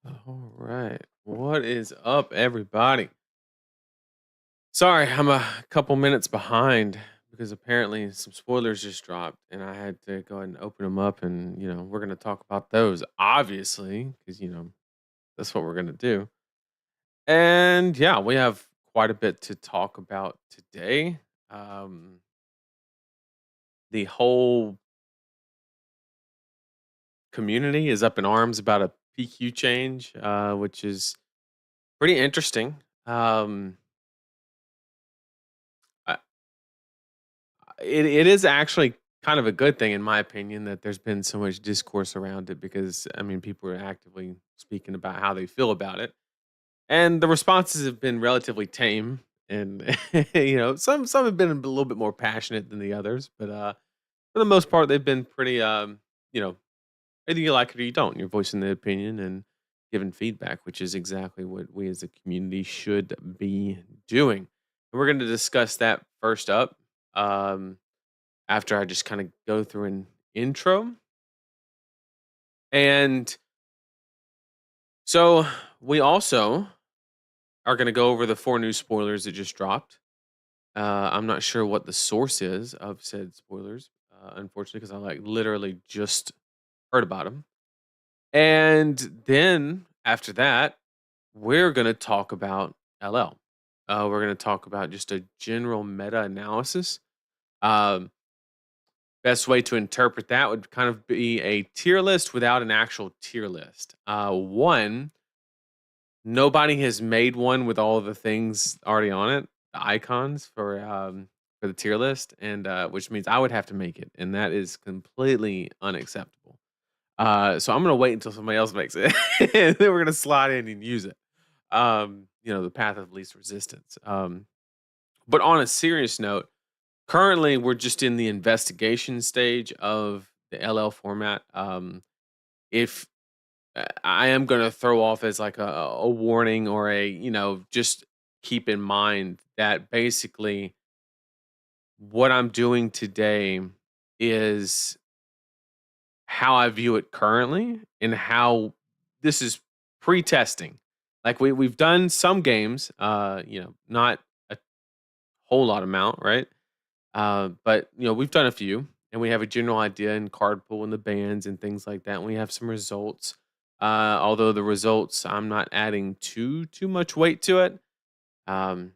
All right. What is up, everybody? Sorry, I'm a couple minutes behind because apparently some spoilers just dropped and I had to go ahead and open them up. And, we're going to talk about those, obviously, because, that's what we're going to do. And yeah, we have quite a bit to talk about today. Um, the whole community is up in arms about a PQ change, which is pretty interesting. Um, it is actually kind of a good thing in my opinion that there's been so much discourse around it because I mean people are actively speaking about how they feel about it. And the responses have been relatively tame and some have been a little bit more passionate than the others, but for the most part they've been pretty you know, either you like it or you don't. You're voicing the opinion and giving feedback, which is exactly what we as a community should be doing. And we're going to discuss that first up. Um after I just kind of go through an intro. And so we also are going to go over the four new spoilers that just dropped. I'm not sure what the source is of said spoilers, unfortunately, because I like literally just heard about them. And then after that, we're going to talk about LL. We're going to talk about just a general meta analysis. Um, Best way to interpret that would kind of be a tier list without an actual tier list. One, nobody has made one with all of the things already on it, the icons for the tier list, and which means I would have to make it, and that is completely unacceptable. So I'm gonna wait until somebody else makes it, and then we're gonna slide in and use it. The path of least resistance. But on a serious note, currently, we're just in the investigation stage of the LL format. If I am going to throw off as like a warning or just keep in mind that basically what I'm doing today is how I view it currently and how this is pre-testing. Like we've done some games, not a whole lot amount, right? But we've done a few, and we have a general idea in card pool and the bands and things like that. And we have some results. Although the results, I'm not adding too much weight to it. Um,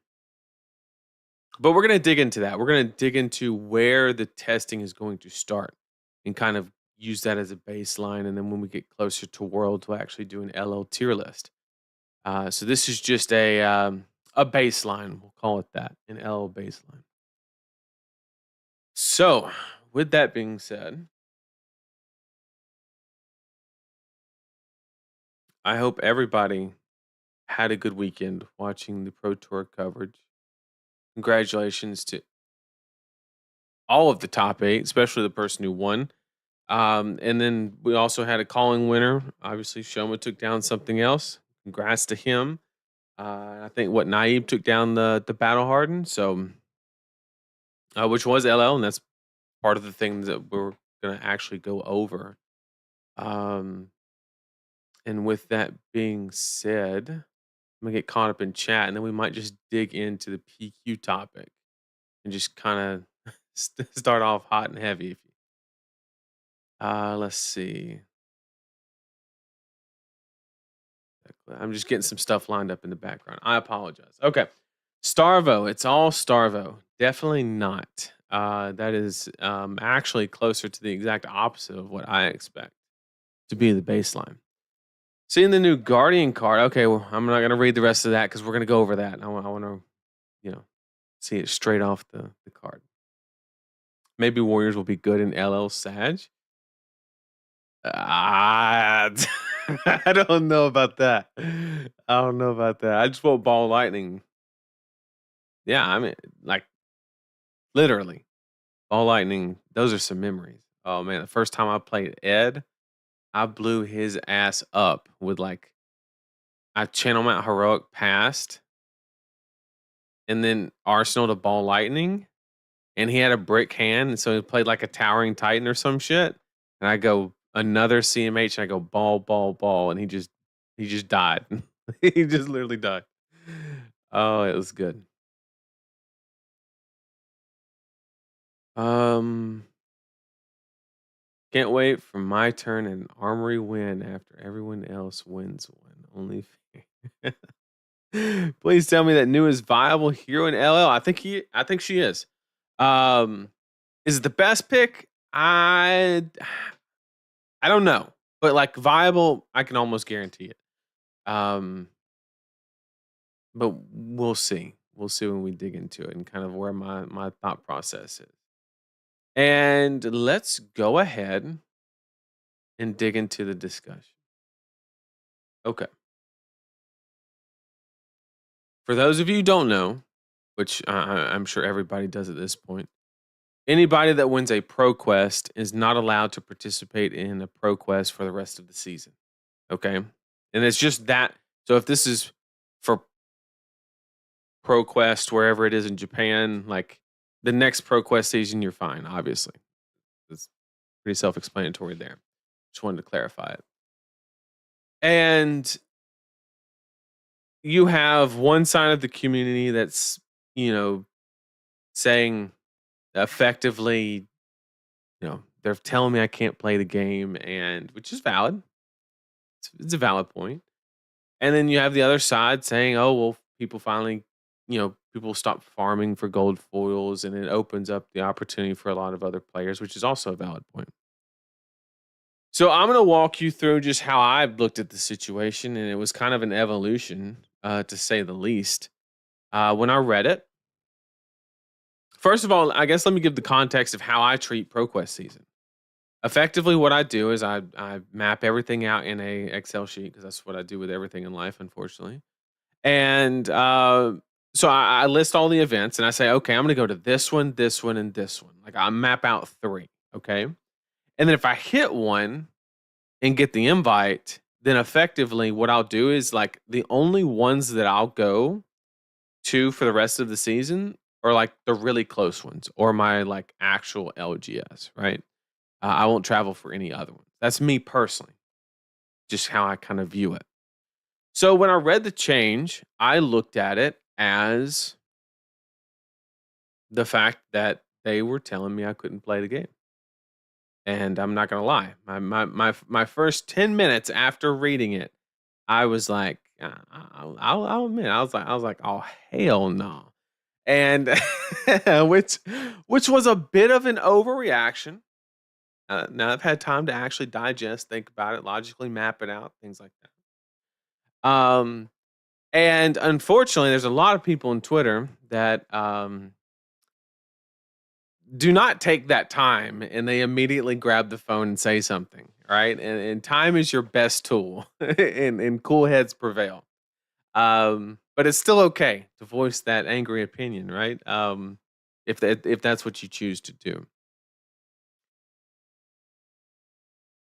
but we're gonna dig into that. We're gonna dig into where the testing is going to start, and kind of use that as a baseline. And then when we get closer to World, to actually do an LL tier list. So this is just a baseline. We'll call it that, an LL baseline. So, with that being said, I hope everybody had a good weekend watching the Pro Tour coverage. Congratulations to all of the top eight, especially the person who won. And then we also had a calling winner. Obviously, Shoma took down something else. Congrats to him. I think what Naib took down the Battle Hardened, so which was LL, and that's part of the thing that we're gonna actually go over. Um, and with that being said, I'm gonna get caught up in chat, and then we might just dig into the PQ topic and just kind of start off hot and heavy. Let's see. I'm just getting some stuff lined up in the background. I apologize. Okay, Starvo. It's all Starvo. Definitely not. That is actually closer to the exact opposite of what I expect to be the baseline. Seeing the new Guardian card. Okay, well, I'm not gonna read the rest of that because we're gonna go over that. I want to, you know, see it straight off the card. Maybe Warriors will be good in LL Sag. Ah, I don't know about that. I don't know about that. I just want Ball Lightning. Yeah, I mean, like literally, Ball Lightning. Those are some memories. Oh man, the first time I played Ed, I blew his ass up with like I channel Mount Heroic past, and then Arsenal to Ball Lightning, and he had a brick hand, and so he played like a Towering Titan or some shit. And I go another CMH, and I go ball, ball, ball, and he just He just died. He just literally died. Oh, it was good. Um, can't wait for my turn and armory win after everyone else wins one. Only fair. Please tell me that new is viable hero in LL. I think she is. Um, is it the best pick? I don't know. But like viable, I can almost guarantee it. Um, but we'll see. We'll see when we dig into it and kind of where my thought process is. And let's go ahead and dig into the discussion. Okay. For those of you who don't know, which I'm sure everybody does at this point, anybody that wins a ProQuest is not allowed to participate in a ProQuest for the rest of the season. Okay. And it's just that. So if this is for ProQuest, wherever it is in Japan, like the next ProQuest season, you're fine, obviously. It's pretty self explanatory there. Just wanted to clarify it. And you have one side of the community that's, you know, saying effectively, they're telling me I can't play the game, and which is valid. It's a valid point. And then you have the other side saying, oh, well, people finally, people stop farming for gold foils, and it opens up the opportunity for a lot of other players, which is also a valid point. So I'm going to walk you through just how I've looked at the situation, and it was kind of an evolution, to say the least. When I read it, first of all, I guess let me give the context of how I treat ProQuest season. Effectively, what I do is I map everything out in a Excel sheet because that's what I do with everything in life, unfortunately. And so I list all the events and I say, okay, I'm going to go to this one, and this one. Like I map out 3, okay? And then if I hit one and get the invite, then effectively what I'll do is like the only ones that I'll go to for the rest of the season are like the really close ones or my like actual LGS, right? I won't travel for any other ones. That's me personally, just how I kind of view it. So when I read the change, I looked at it as the fact that they were telling me I couldn't play the game. And I'm not gonna lie, my first 10 minutes after reading it, I was like, I'll admit, I was like, oh hell no, and which was a bit of an overreaction. Now I've had time to actually digest, think about it, logically map it out, things like that. And unfortunately, there's a lot of people on Twitter that do not take that time and they immediately grab the phone and say something, right? And time is your best tool, and cool heads prevail. But it's still okay to voice that angry opinion, right? If that's what you choose to do.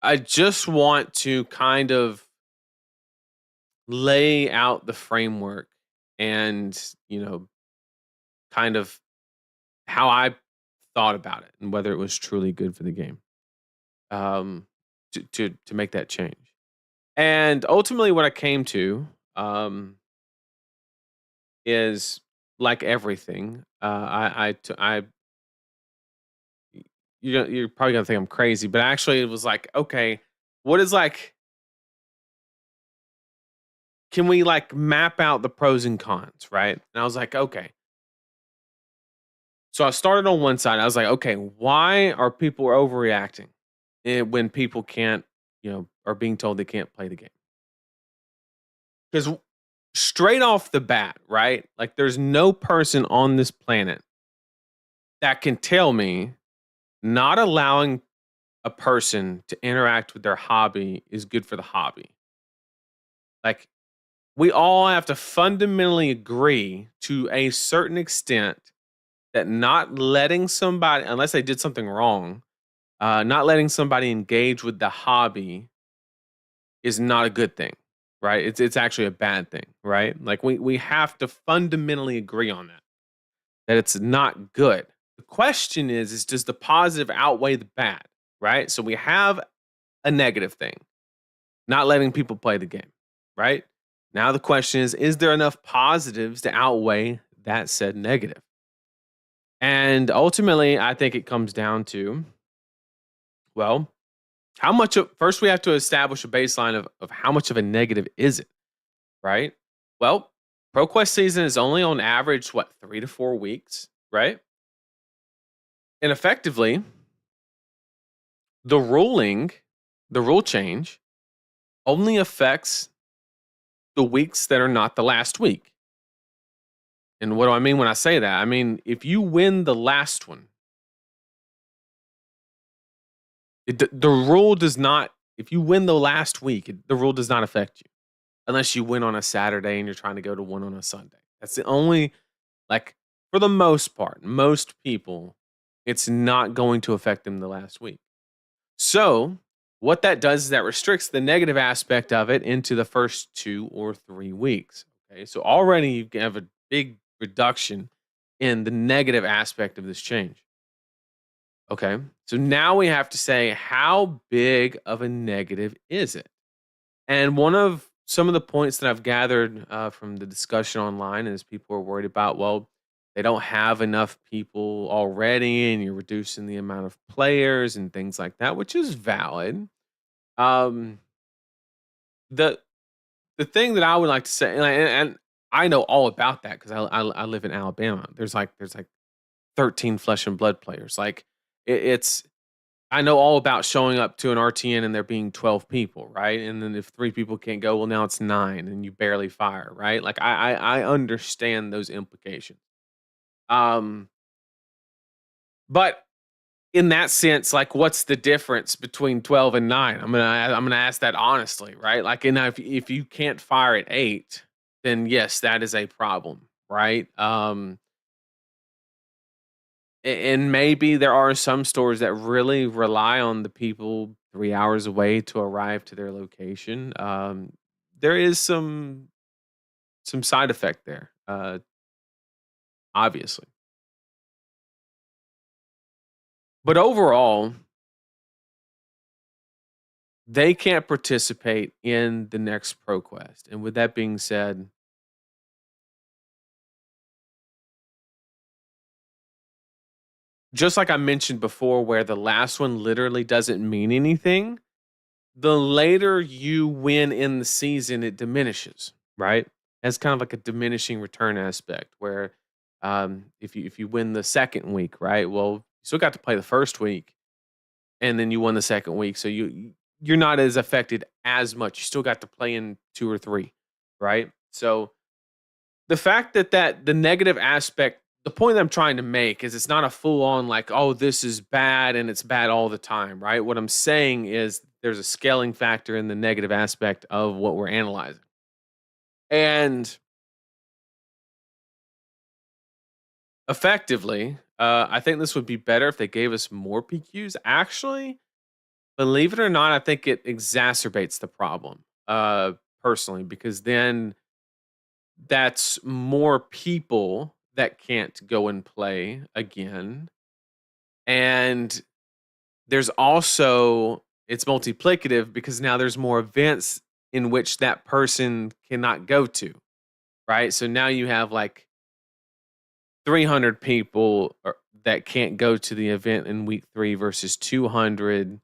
I just want to kind of lay out the framework and, kind of how I thought about it and whether it was truly good for the game, um, to make that change. And ultimately, what I came to, is like everything. You're probably gonna think I'm crazy, but actually, it was like, okay, what is like? Can we like map out the pros and cons, right? And I was like, okay. So I started on one side. I was like, okay, why are people overreacting when people can't, are being told they can't play the game? Because straight off the bat, right? Like, there's no person on this planet that can tell me not allowing a person to interact with their hobby is good for the hobby. Like, we all have to fundamentally agree to a certain extent that not letting somebody, unless they did something wrong, not letting somebody engage with the hobby is not a good thing, right? It's actually a bad thing, right? Like we have to fundamentally agree on that it's not good. The question is does the positive outweigh the bad, right? So we have a negative thing, not letting people play the game. right? Now the question is there enough positives to outweigh that said negative? And ultimately, I think it comes down to, well, how much of first we have to establish a baseline of how much of a negative is it, right? Well, ProQuest season is only on average, what, 3 to 4 weeks, right? And effectively, the ruling, the rule change only affects the weeks that are not the last week. And what do I mean when I say that? I mean, if you win the last one, the rule does not, if you win the last week, the rule does not affect you unless you win on a Saturday and you're trying to go to one on a Sunday. That's the only, like, for the most part, most people, it's not going to affect them the last week. So, what that does is that restricts the negative aspect of it into the first 2 or 3 weeks. Okay. So, already you have a big reduction in the negative aspect of this change. Okay. So, now we have to say, how big of a negative is it? And one of some of the points that I've gathered from the discussion online is people are worried about, well, they don't have enough people already, and you're reducing the amount of players and things like that, which is valid. Um, the the thing that I would like to say, and I know all about that because I live in Alabama. There's like 13 flesh and blood players. Like it's I know all about showing up to an RTN and there being 12 people, right? And then if 3 people can't go, well, now it's 9 and you barely fire, right? Like I understand those implications. Um, but in that sense, like what's the difference between 12 and 9? I'm gonna ask that honestly, right? Like, and if you can't fire at 8, then yes, that is a problem, right? And maybe there are some stores that really rely on the people 3 hours away to arrive to their location. There is some side effect there, obviously. But overall, they can't participate in the next ProQuest. And with that being said, just like I mentioned before, where the last one literally doesn't mean anything, the later you win in the season, it diminishes, right? It's kind of like a diminishing return aspect where if you win the second week, right? Well, you still got to play the first week, and then you won the second week, so you're not as affected as much. You still got to play in 2 or 3, right? So the fact that the negative aspect, the point that I'm trying to make is it's not a full on like, oh, this is bad and it's bad all the time, right? What I'm saying is there's a scaling factor in the negative aspect of what we're analyzing. And effectively, I think this would be better if they gave us more PQs. Actually, believe it or not, I think it exacerbates the problem, personally, because then that's more people that can't go and play again. And there's also it's multiplicative because now there's more events in which that person cannot go to, right? So now you have like 300 people that can't go to the event in week 3 versus 200,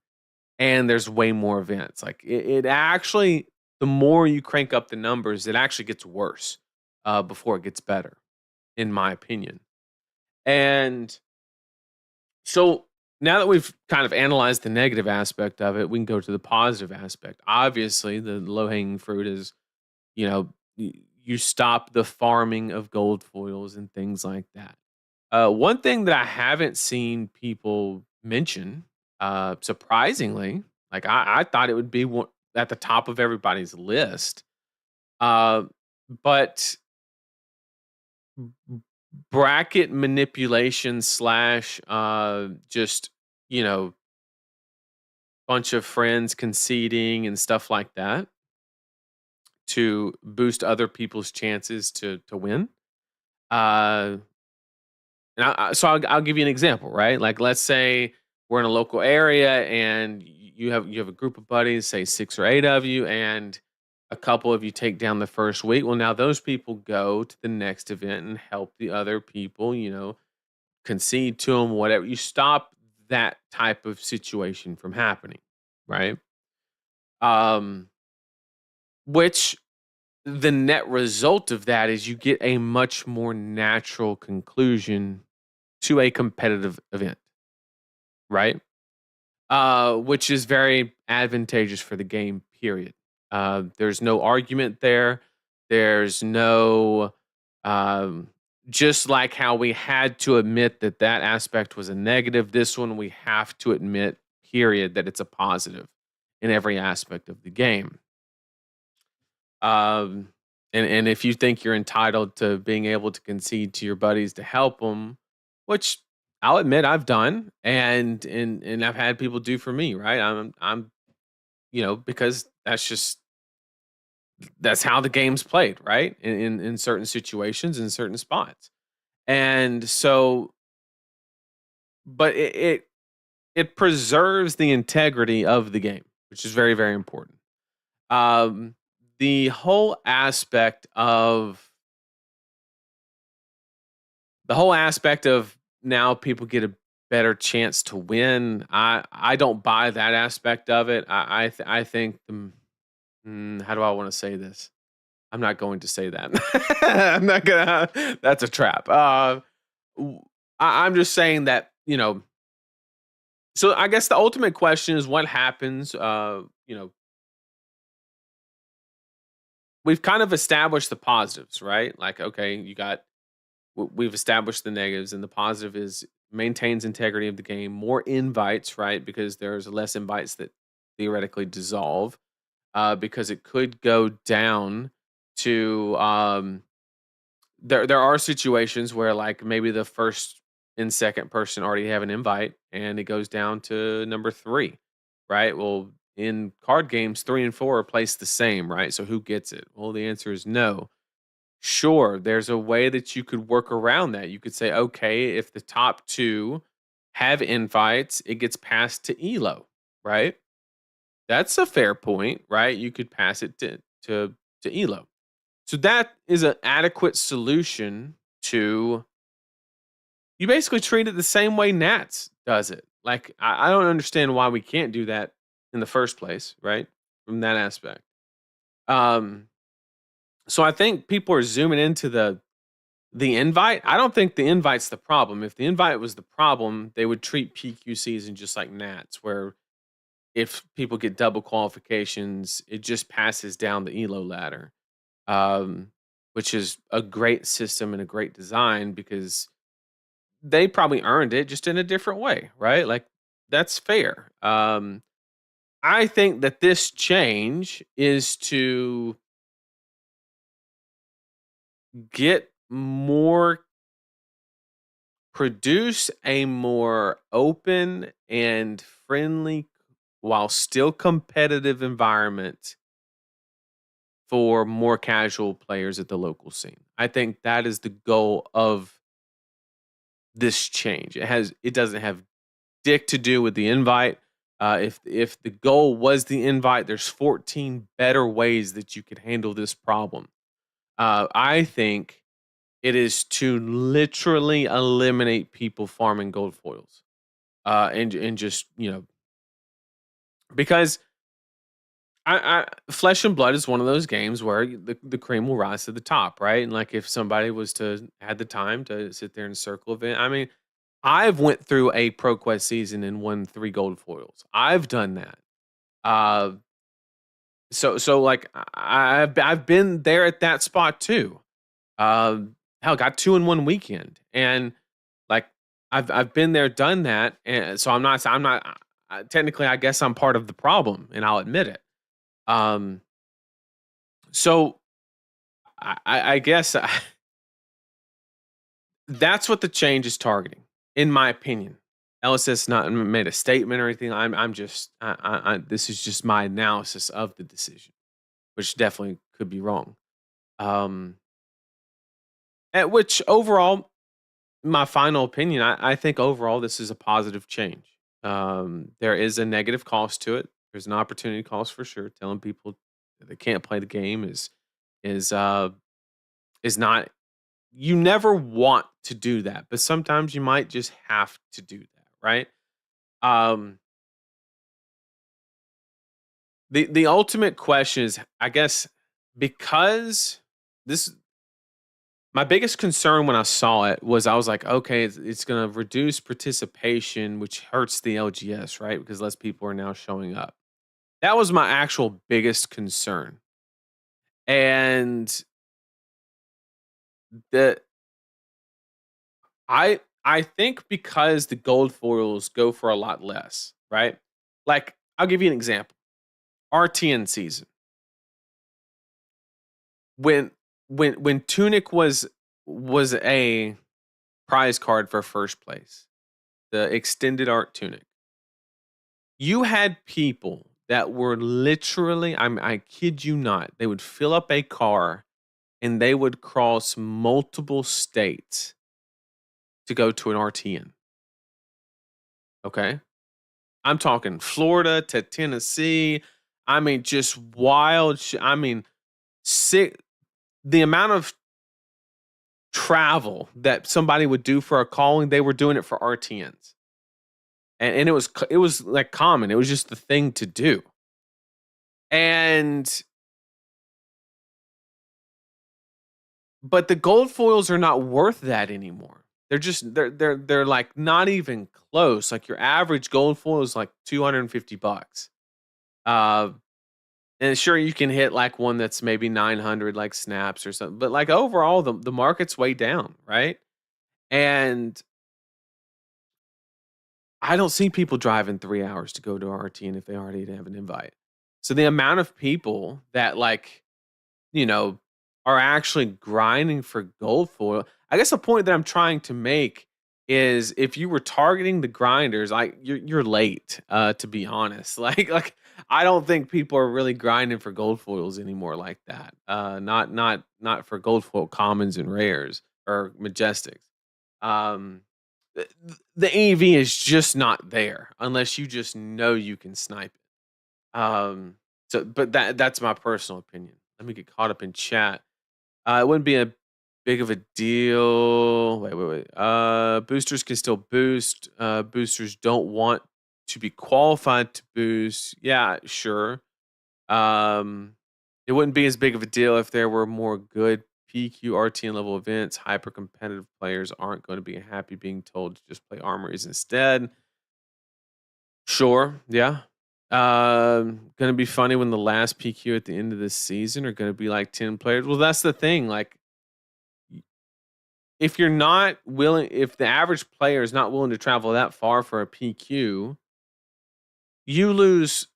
and there's way more events. Like it actually, the more you crank up the numbers, it actually gets worse before it gets better, in my opinion. And so now that we've kind of analyzed the negative aspect of it, we can go to the positive aspect. Obviously, the low hanging fruit is, you stop the farming of gold foils and things like that. One thing that I haven't seen people mention, surprisingly, like I thought it would be at the top of everybody's list, uh, but bracket manipulation slash just you know bunch of friends conceding and stuff like that to boost other people's chances to win. Uh, and so I'll give you an example, right? Like let's say we're in a local area and you have a group of buddies, say 6 or 8 of you, and A couple of you take down the first week. Well, now those people go to the next event and help the other people, concede to them, whatever. You stop that type of situation from happening, right? Um, which the net result of that is you get a much more natural conclusion to a competitive event, right? Which is very advantageous for the game, period. There's no argument there. There's no, um, just like how we had to admit that that aspect was a negative, this one we have to admit, period, that it's a positive in every aspect of the game. Um, and if you think you're entitled to being able to concede to your buddies to help them, which I'll admit I've done, and I've had people do for me, right? I'm because that's how the game's played, right? In certain situations, in certain spots, and so, but it preserves the integrity of the game, which is very very important. Um, the whole aspect of now people get a better chance to win. I don't buy that aspect of it. I think how do I want to say this? I'm not going to say that. I'm not gonna. That's a trap. I'm just saying that So I guess the ultimate question is what happens. We've kind of established the positives, right? Like, okay, we've established the negatives, and the positive is maintains integrity of the game. More invites, right? Because there's less invites that theoretically dissolve, because it could go down to there are situations where like maybe the first and second person already have an invite, and it goes down to number three, right? Well, in card games, 3 and 4 are placed the same, right? So who gets it? Well, the answer is no. Sure, there's a way that you could work around that. You could say, okay, if the top two have invites, it gets passed to Elo, right? That's a fair point, right? You could pass it to Elo. So that is an adequate solution to you basically treat it the same way Nats does it. Like I don't understand why we can't do that in the first place, right? From that aspect. Um, so I think people are zooming into the invite. I don't think the invite's the problem. If the invite was the problem, they would treat PQ season just like Nats, where if people get double qualifications, it just passes down the Elo ladder, um, which is a great system and a great design because they probably earned it just in a different way, right? Like that's fair. I think that this change is to get more produce a more open and friendly while still competitive environment for more casual players at the local scene. I think that is the goal of this change. It doesn't have dick to do with the invite. If the goal was the invite, there's 14 better ways that you could handle this problem. I think it is to literally eliminate people farming gold foils, and just because Flesh and Blood is one of those games where the cream will rise to the top, right? And like if somebody was to had the time to sit there and circle event, I mean, I've went through a ProQuest season and won 3 gold foils. I've done that. Uh, so like I've been there at that spot too. Hell, got 2 in one weekend, and like I've been there, done that, and so I'm not technically I guess I'm part of the problem, and I'll admit it. Um, so I guess that's what the change is targeting, in my opinion. LSS not made a statement or anything. I'm just this is just my analysis of the decision, which definitely could be wrong. Um, at which overall, my final opinion, I think overall this is a positive change. There is a negative cost to it. There's an opportunity cost for sure, telling people they can't play the game is uh is not, you never want to do that, but sometimes you might just have to do that, right? Um the ultimate question is, I guess, because this my biggest concern when I saw it was I was like, okay, it's going to reduce participation, which hurts the LGS, right? Because less people are now showing up. That was my actual biggest concern. And the I think because the gold foils go for a lot less, right? Like, I'll give you an example. RTN season. When when Tunic was a prize card for first place, the extended art Tunic. You had people that were literally, I kid you not, they would fill up a car and they would cross multiple states to go to an RTN. Okay. I'm talking Florida to Tennessee. I mean, just wild. I mean, sick. The amount of travel that somebody would do for a calling, they were doing it for RTNs, and it was like common. It was just the thing to do, and but the gold foils are not worth that anymore. They're like not even close. Like your average gold foil is like $250. Uh and sure you can hit like one that's maybe 900 like snaps or something. But like overall the market's way down, right? And I don't see people driving 3 hours to go to RTN if they already have an invite. So the amount of people that like, you know, are actually grinding for gold foil. I guess the point that I'm trying to make is if you were targeting the grinders, like you're late, to be honest. Like I don't think people are really grinding for gold foils anymore like that. Not for gold foil commons and rares or majestics. Um the EV is just not there unless you just know you can snipe it. So but that's my personal opinion. Let me get caught up in chat. It wouldn't be a big of a deal. Wait. Boosters can still boost. Boosters don't want to be qualified to boost. Yeah, sure. Um, it wouldn't be as big of a deal if there were more good PQ, RTN level events. Hyper competitive players aren't going to be happy being told to just play armories instead. Sure, yeah. Gonna be funny when the last PQ at the end of this season are gonna be like 10 players. Well, that's the thing. Like, if you're not willing, if the average player is not willing to travel that far for a PQ, you lose.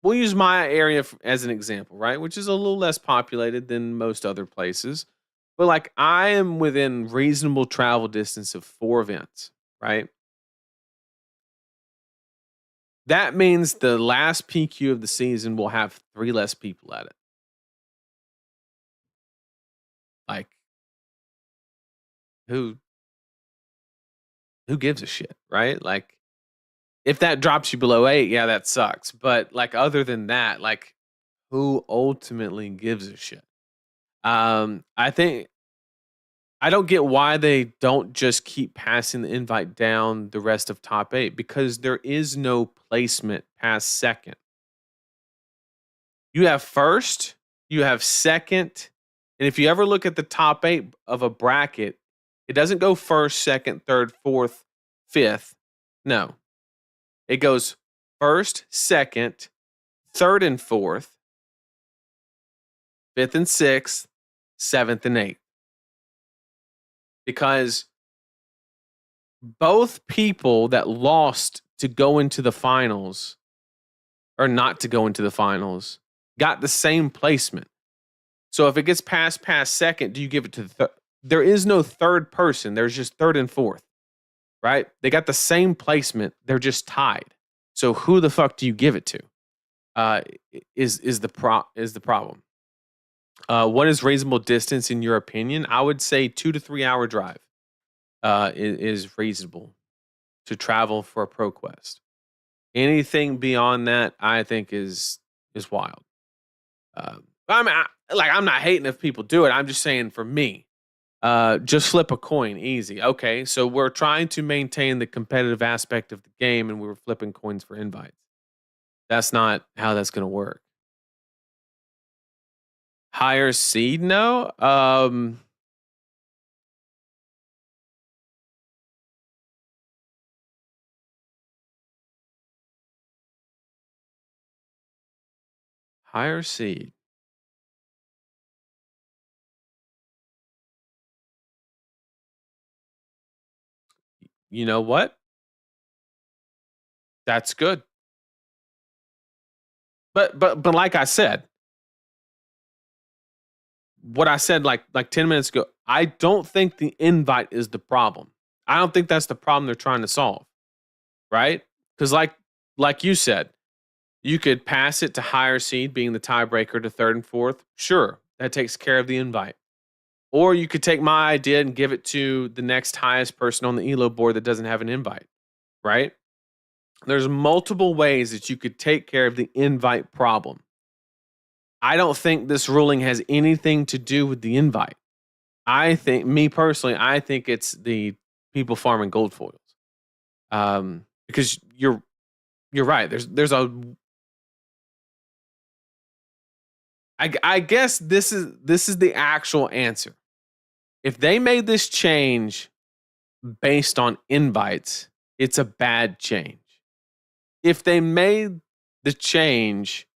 We'll use my area as an example, right? Which is a little less populated than most other places. But like, I am within reasonable travel distance of 4 events, right? That means the last PQ of the season will have 3 less people at it. Like, who who gives a shit, right? Like, if that drops you below 8, yeah, that sucks. But like, other than that, like, who ultimately gives a shit? I think I don't get why they don't just keep passing the invite down the rest of top 8 because there is no placement past second. You have first, you have second, and if you ever look at the top 8 of a bracket, it doesn't go first, second, third, fourth, fifth. No. It goes first, second, third and fourth, fifth and sixth, seventh and eighth. Because both people that lost to go into the finals or not to go into the finals got the same placement. So if it gets past second, do you give it to the third? There is no third person. There's just third and fourth, right? They got the same placement. They're just tied. So who the fuck do you give it to? Uh, is the problem? What is reasonable distance in your opinion? I would say 2 to 3 hour drive. Is reasonable to travel for a ProQuest. Anything beyond that, I think is is wild. I'm not hating if people do it. I'm just saying for me, just flip a coin, easy. Okay, so we're trying to maintain the competitive aspect of the game, and we were flipping coins for invites. That's not how that's going to work. Higher seed, no. Higher seed. You know what? That's good. But like I said, what I said like 10 minutes ago, I don't think the invite is the problem. I don't think that's the problem they're trying to solve, right? Cuz like you said, you could pass it to higher seed being the tiebreaker to third and fourth. Sure, that takes care of the invite. Or you could take my idea and give it to the next highest person on the elo board that doesn't have an invite, right? There's multiple ways that you could take care of the invite problem. I don't think this ruling has anything to do with the invite. I think, me personally, I think it's the people farming gold foils. Because you're right. There's a I guess this is the actual answer. If they made this change based on invites, it's a bad change. If they made the change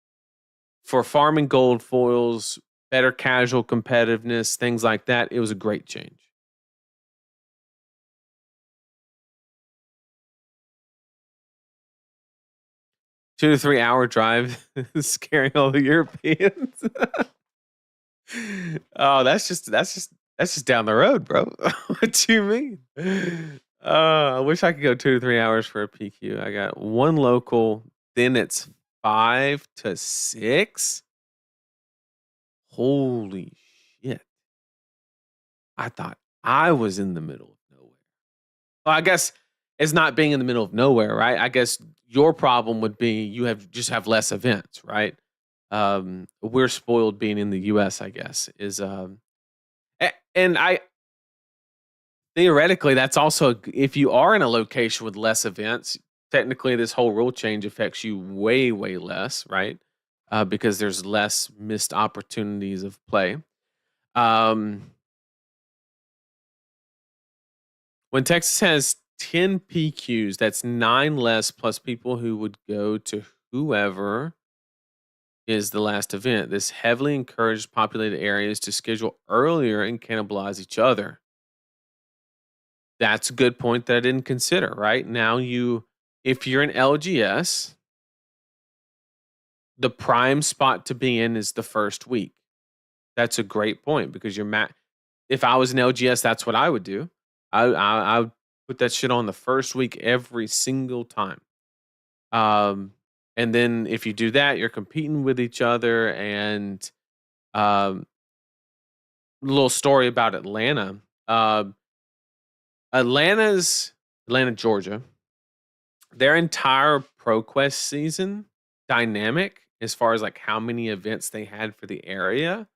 for farming gold foils, better casual competitiveness, things like that, it was a great change. 2 to 3 hour drive scaring all the Europeans. Oh, that's just down the road, bro. What do you mean? I wish I could go 2 to 3 hours for a PQ. I got one local, then it's 5 to 6. Holy shit. I thought I was in the middle of nowhere. Well, I guess it's not being in the middle of nowhere, right? I guess your problem would be you have less events, right? We're spoiled being in the US, I guess, is and I theoretically that's also if you are in a location with less events, technically this whole rule change affects you way, way less, right? Because there's less missed opportunities of play. Um, when Texas has 10 PQs, that's 9 less plus people who would go to whoever is the last event. This heavily encouraged populated areas to schedule earlier and cannibalize each other. That's a good point that I didn't consider, right? Now if you're an LGS, the prime spot to be in is the first week. That's a great point because if I was an LGS, that's what I would do. I would put that shit on the first week every single time. And then if you do that, you're competing with each other. And little story about Atlanta. Atlanta, Georgia. Their entire ProQuest season dynamic, as far as like how many events they had for the area,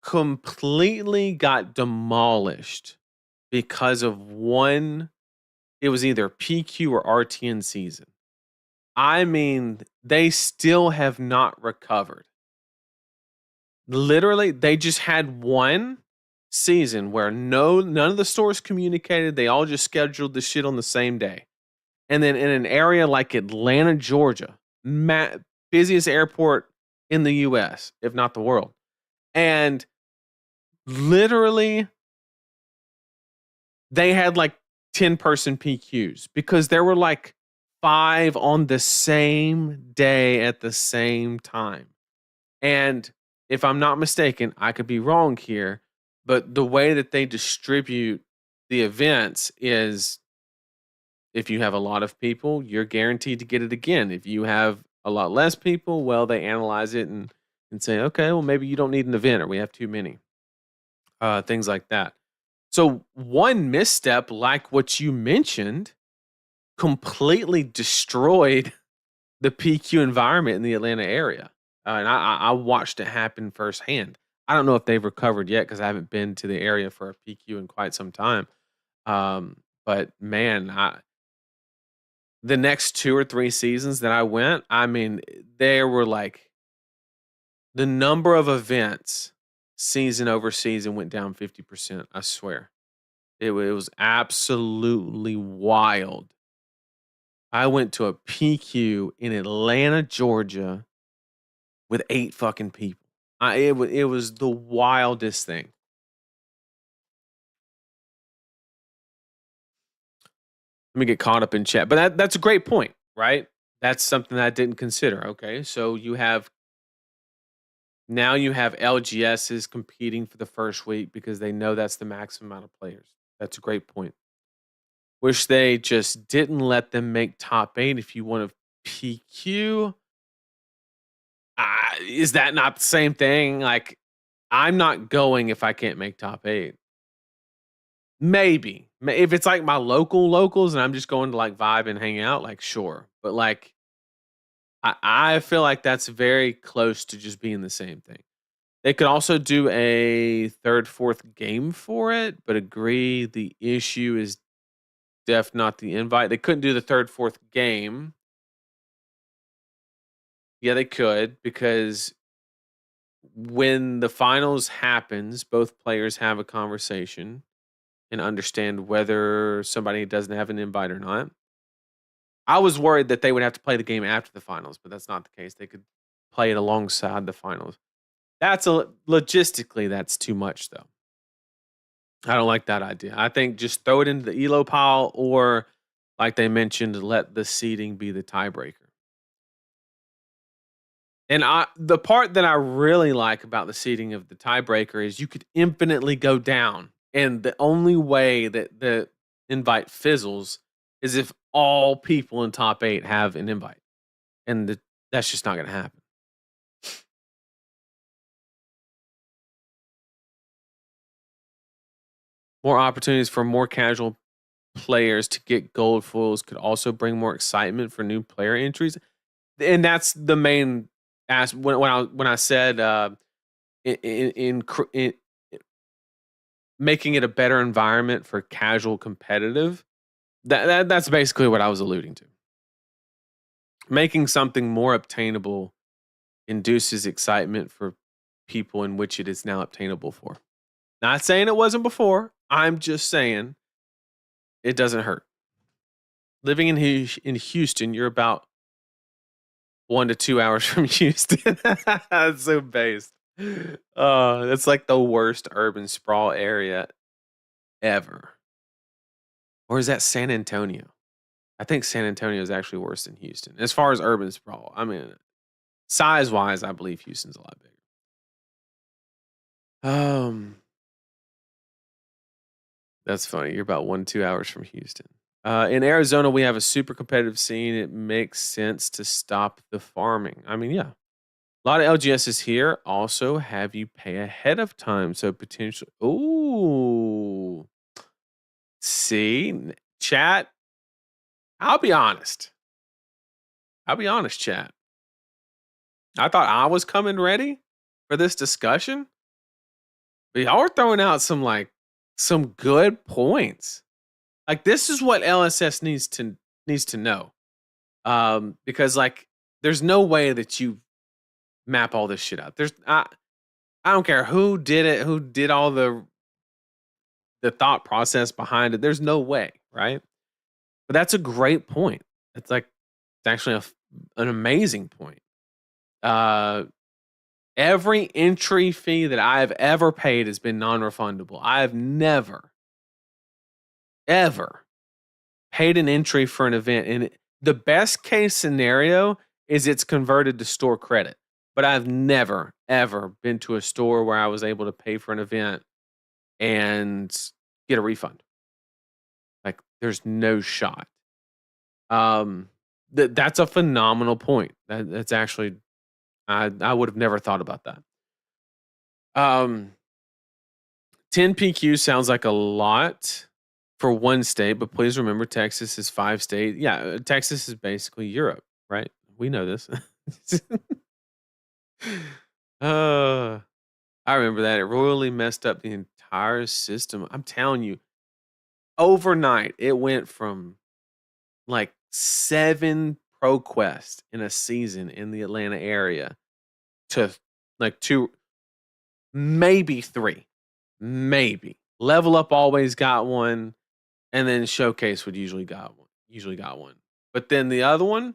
completely got demolished because of one. It was either PQ or RTN season. I mean, they still have not recovered. Literally, they just had one season where none of the stores communicated. They all just scheduled the shit on the same day. And then in an area like Atlanta, Georgia, busiest airport in the US, if not the world. And literally, they had like 10-person PQs because there were like 5 on the same day at the same time. And if I'm not mistaken, I could be wrong here, but the way that they distribute the events is if you have a lot of people, you're guaranteed to get it again. If you have a lot less people, well, they analyze it and say, okay, well, maybe you don't need an event or we have too many. Things like that. So one misstep, like what you mentioned, completely destroyed the PQ environment in the Atlanta area, and I watched it happen firsthand. I don't know if they've recovered yet because I haven't been to the area for a PQ in quite some time. But man, the next 2 or 3 seasons that I went, I mean, there were like the number of events season over season went down 50%. I swear. It was absolutely wild. I went to a PQ in Atlanta, Georgia with 8 fucking people. It was the wildest thing. Let me get caught up in chat. But that's a great point, right? That's something that I didn't consider. Okay. So you have LGSs competing for the first week because they know that's the maximum amount of players. That's a great point. Wish they just didn't let them make top 8 if you want to PQ. Is that not the same thing? Like, I'm not going if I can't make top 8. Maybe. If it's like my locals and I'm just going to like vibe and hang out, like sure. But like I feel like that's very close to just being the same thing. They could also do a third, fourth game for it, but agree the issue is not the invite. They couldn't do the third, fourth game. Yeah, they could because when the finals happens, both players have a conversation and understand whether somebody doesn't have an invite or not. I was worried that they would have to play the game after the finals, but that's not the case. They could play it alongside the finals. Logistically, that's too much though. I don't like that idea. I think just throw it into the elo pile or like they mentioned, let the seeding be the tiebreaker. And the part that I really like about the seeding of the tiebreaker is you could infinitely go down. And the only way that the invite fizzles is if all people in top 8 have an invite. And that's just not going to happen. More opportunities for more casual players to get gold foils could also bring more excitement for new player entries. And that's the main when I said in making it a better environment for casual competitive. That's basically what I was alluding to. Making something more obtainable induces excitement for people in which it is now obtainable for. Not saying it wasn't before. I'm just saying it doesn't hurt. Living in Houston, you're about 1 to 2 hours from Houston. That's so based. That's like the worst urban sprawl area ever. Or is that San Antonio? I think San Antonio is actually worse than Houston. As far as urban sprawl, I mean, size-wise, I believe Houston's a lot bigger. That's funny. You're about 1 2 hours from Houston. In Arizona, we have a super competitive scene. It makes sense to stop the farming. I mean, yeah. A lot of LGSs here also have you pay ahead of time. So potential. Ooh. See? Chat. I'll be honest. Chat. I thought I was coming ready for this discussion. But y'all are throwing out some good points. Like this is what LSS needs to know. Because like there's no way that you map all this shit out. I don't care who did it, who did all the thought process behind it. There's no way, right? But that's a great point. It's like it's actually an amazing point. Every entry fee that I have ever paid has been non-refundable. I have never, ever paid an entry for an event. And the best case scenario is it's converted to store credit. But I've never, ever been to a store where I was able to pay for an event and get a refund. Like, there's no shot. That's a phenomenal point. That's actually, I would have never thought about that. 10 PQ sounds like a lot for one state, but please remember Texas is 5 states. Yeah, Texas is basically Europe, right? We know this. uh, I remember that. It royally messed up the entire system. I'm telling you, overnight, it went from like 7 ProQuest in a season in the Atlanta area to like 2, maybe 3. Maybe. Level Up always got one, and then Showcase would usually got one. But then the other one,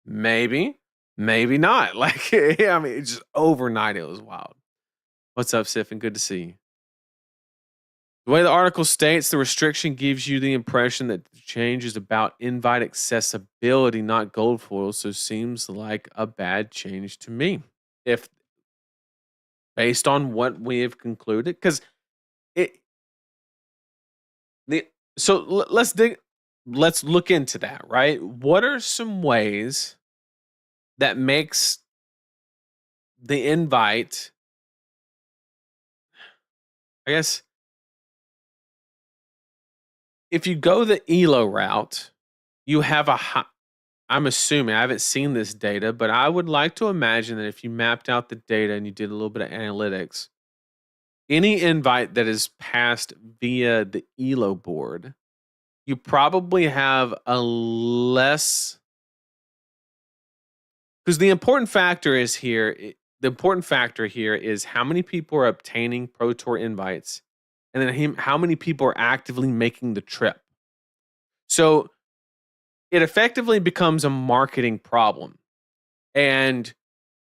maybe, maybe not. Like, I mean, it's just overnight, it was wild. What's up, Siffin? Good to see you. The way the article states, the restriction gives you the impression that the change is about invite accessibility, not gold foil, so seems like a bad change to me. If based on what we have concluded, because it the so let's look into that, right? What are some ways that makes the invite, I guess, if you go the elo route, you have a high, I'm assuming, I haven't seen this data, but I would like to imagine that if you mapped out the data and you did a little bit of analytics, any invite that is passed via the elo board, you probably have a less, because the important factor here is how many people are obtaining Pro Tour invites, and then how many people are actively making the trip. So it effectively becomes a marketing problem. And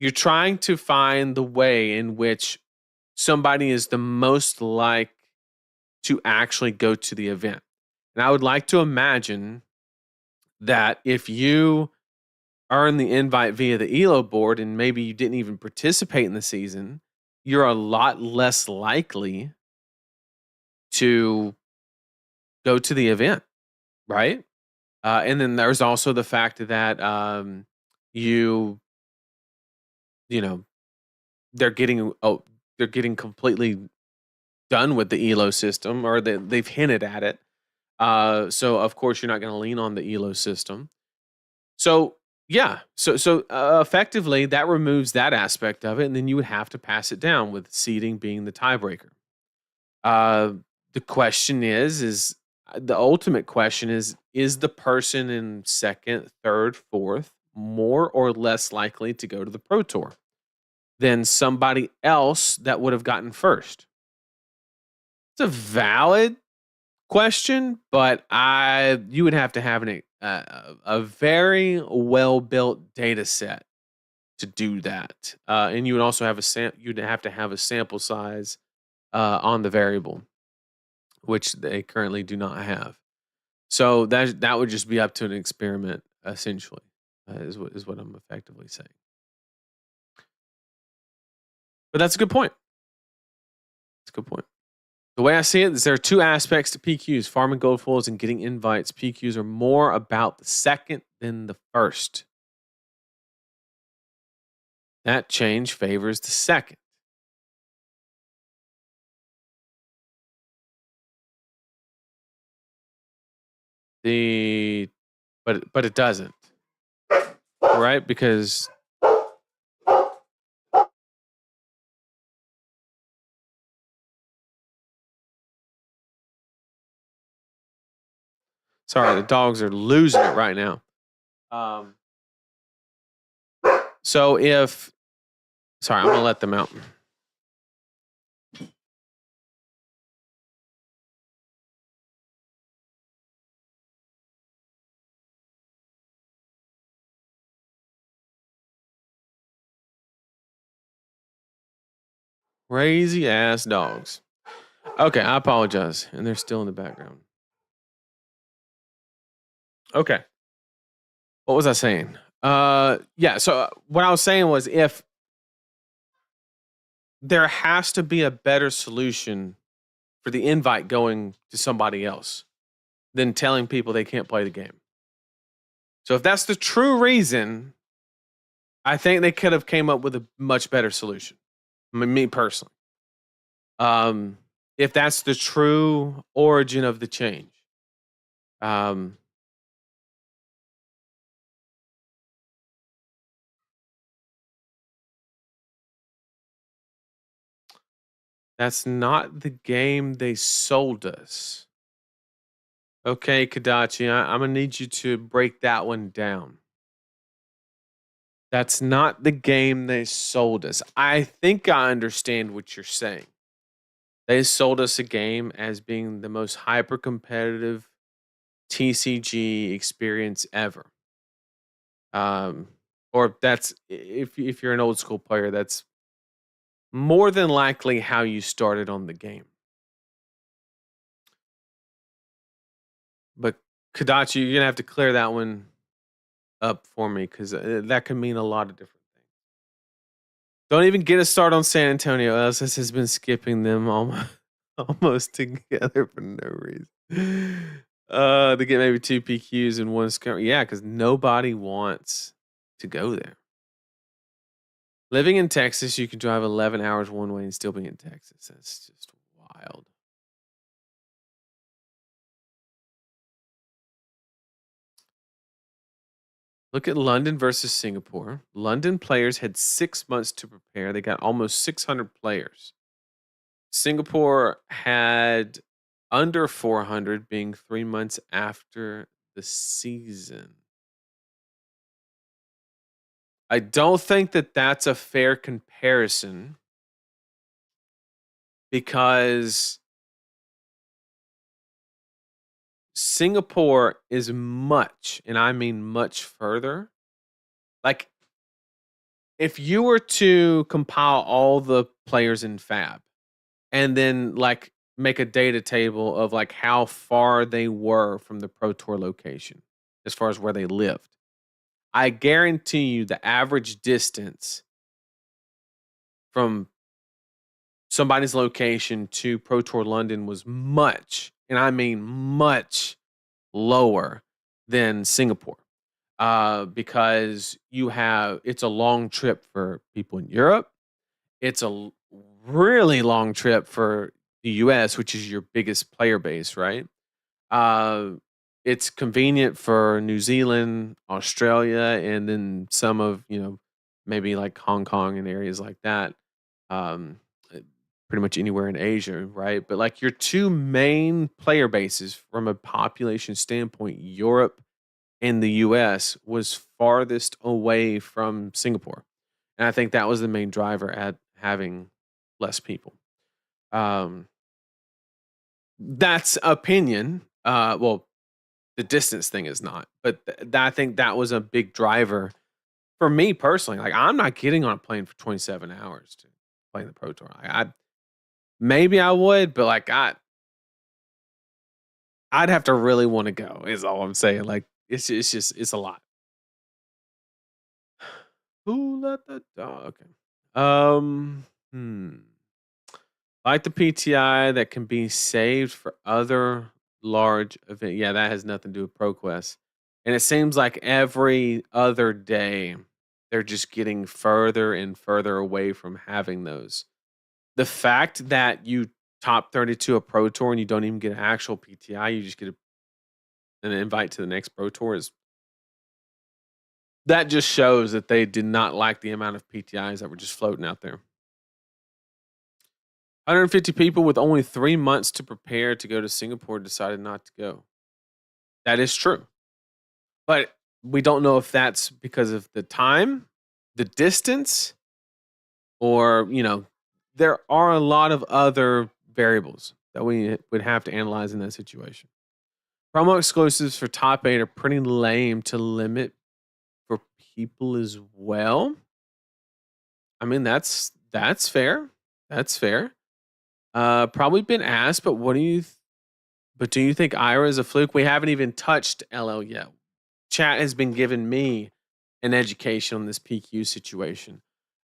you're trying to find the way in which somebody is the most like to actually go to the event. And I would like to imagine that if you earn the invite via the elo board and maybe you didn't even participate in the season, you're a lot less likely to go to the event, right? And then there's also the fact that you you know they're getting they're getting completely done with the elo system, or they've hinted at it. So of course you're not going to lean on the elo system. So yeah, effectively that removes that aspect of it, and then you would have to pass it down with seeding being the tiebreaker. Uh, the question is the ultimate question is the person in second, third, fourth more or less likely to go to the Pro Tour than somebody else that would have gotten first? It's a valid question, but you would have to have a very well built data set to do that, and you would also have you'd have to have a sample size on the variable, which they currently do not have. So that would just be up to an experiment, essentially, is what I'm effectively saying. But that's a good point. It's a good point. The way I see it is there are two aspects to PQs: farming gold foils and getting invites. PQs are more about the second than the first. That change favors the second. The but it doesn't, right? Because sorry, the dogs are losing it right now. Um, so if sorry, I'm gonna let them out. Crazy ass dogs. Okay, I apologize, and they're still in the background. Okay, what was I saying? Yeah. So what I was saying was, if there has to be a better solution for the invite going to somebody else than telling people they can't play the game. So if that's the true reason, I think they could have came up with a much better solution. I mean, me personally. If that's the true origin of the change. Um, That's not the game they sold us. Okay, Kadachi, I'm gonna need you to break that one down. That's not the game they sold us. I think I understand what you're saying. They sold us a game as being the most hyper competitive TCG experience ever. Um, or that's if you're an old school player, that's more than likely how you started on the game. But Kadachi, you're gonna have to clear that one up for me because that could mean a lot of different things. Don't even get a start on San Antonio. LSS has been skipping them almost together for no reason. They get maybe 2 PQs and 1 scum. Yeah, because nobody wants to go there. Living in Texas, you can drive 11 hours one way and still be in Texas. That's just wild. Look at London versus Singapore. London players had 6 months to prepare. They got almost 600 players. Singapore had under 400, being 3 months after the season. I don't think that that's a fair comparison because Singapore is much, and I mean much further. Like, if you were to compile all the players in Fab and then like make a data table of like how far they were from the Pro Tour location as far as where they lived, I guarantee you the average distance from somebody's location to Pro Tour London was much, and I mean much lower than Singapore. Because it's a long trip for people in Europe. It's really long trip for the US, which is your biggest player base, right? Uh, it's convenient for New Zealand, Australia, and then some of, maybe like Hong Kong and areas like that. Um, uh, Pretty much anywhere in Asia, right? But like your two main player bases from a population standpoint, Europe and the US, was farthest away from Singapore. And I think that was the main driver at having less people. Um, that's opinion. Well, the distance thing is not, but I think that was a big driver for me personally. Like, I'm not getting on a plane for 27 hours to play the Pro Tour. I maybe I would, but like I'd have to really want to go. Is all I'm saying. Like, it's a lot. Who let the dog? Okay. Hmm. Like the PTI that can be saved for other large event. Yeah, that has nothing to do with ProQuest. And it seems like every other day they're just getting further and further away from having those. The fact that you top 32 a Pro Tour and you don't even get an actual PTI, you just get an invite to the next Pro Tour is that just shows that they did not like the amount of PTIs that were just floating out there. 150 people with only 3 months to prepare to go to Singapore decided not to go. That is true. But we don't know if that's because of the time, the distance, or, there are a lot of other variables that we would have to analyze in that situation. Promo exclusives for top 8 are pretty lame to limit for people as well. I mean, that's fair. That's fair. Probably been asked, but but do you think Ira is a fluke? We haven't even touched LL yet. Chat has been giving me an education on this PQ situation.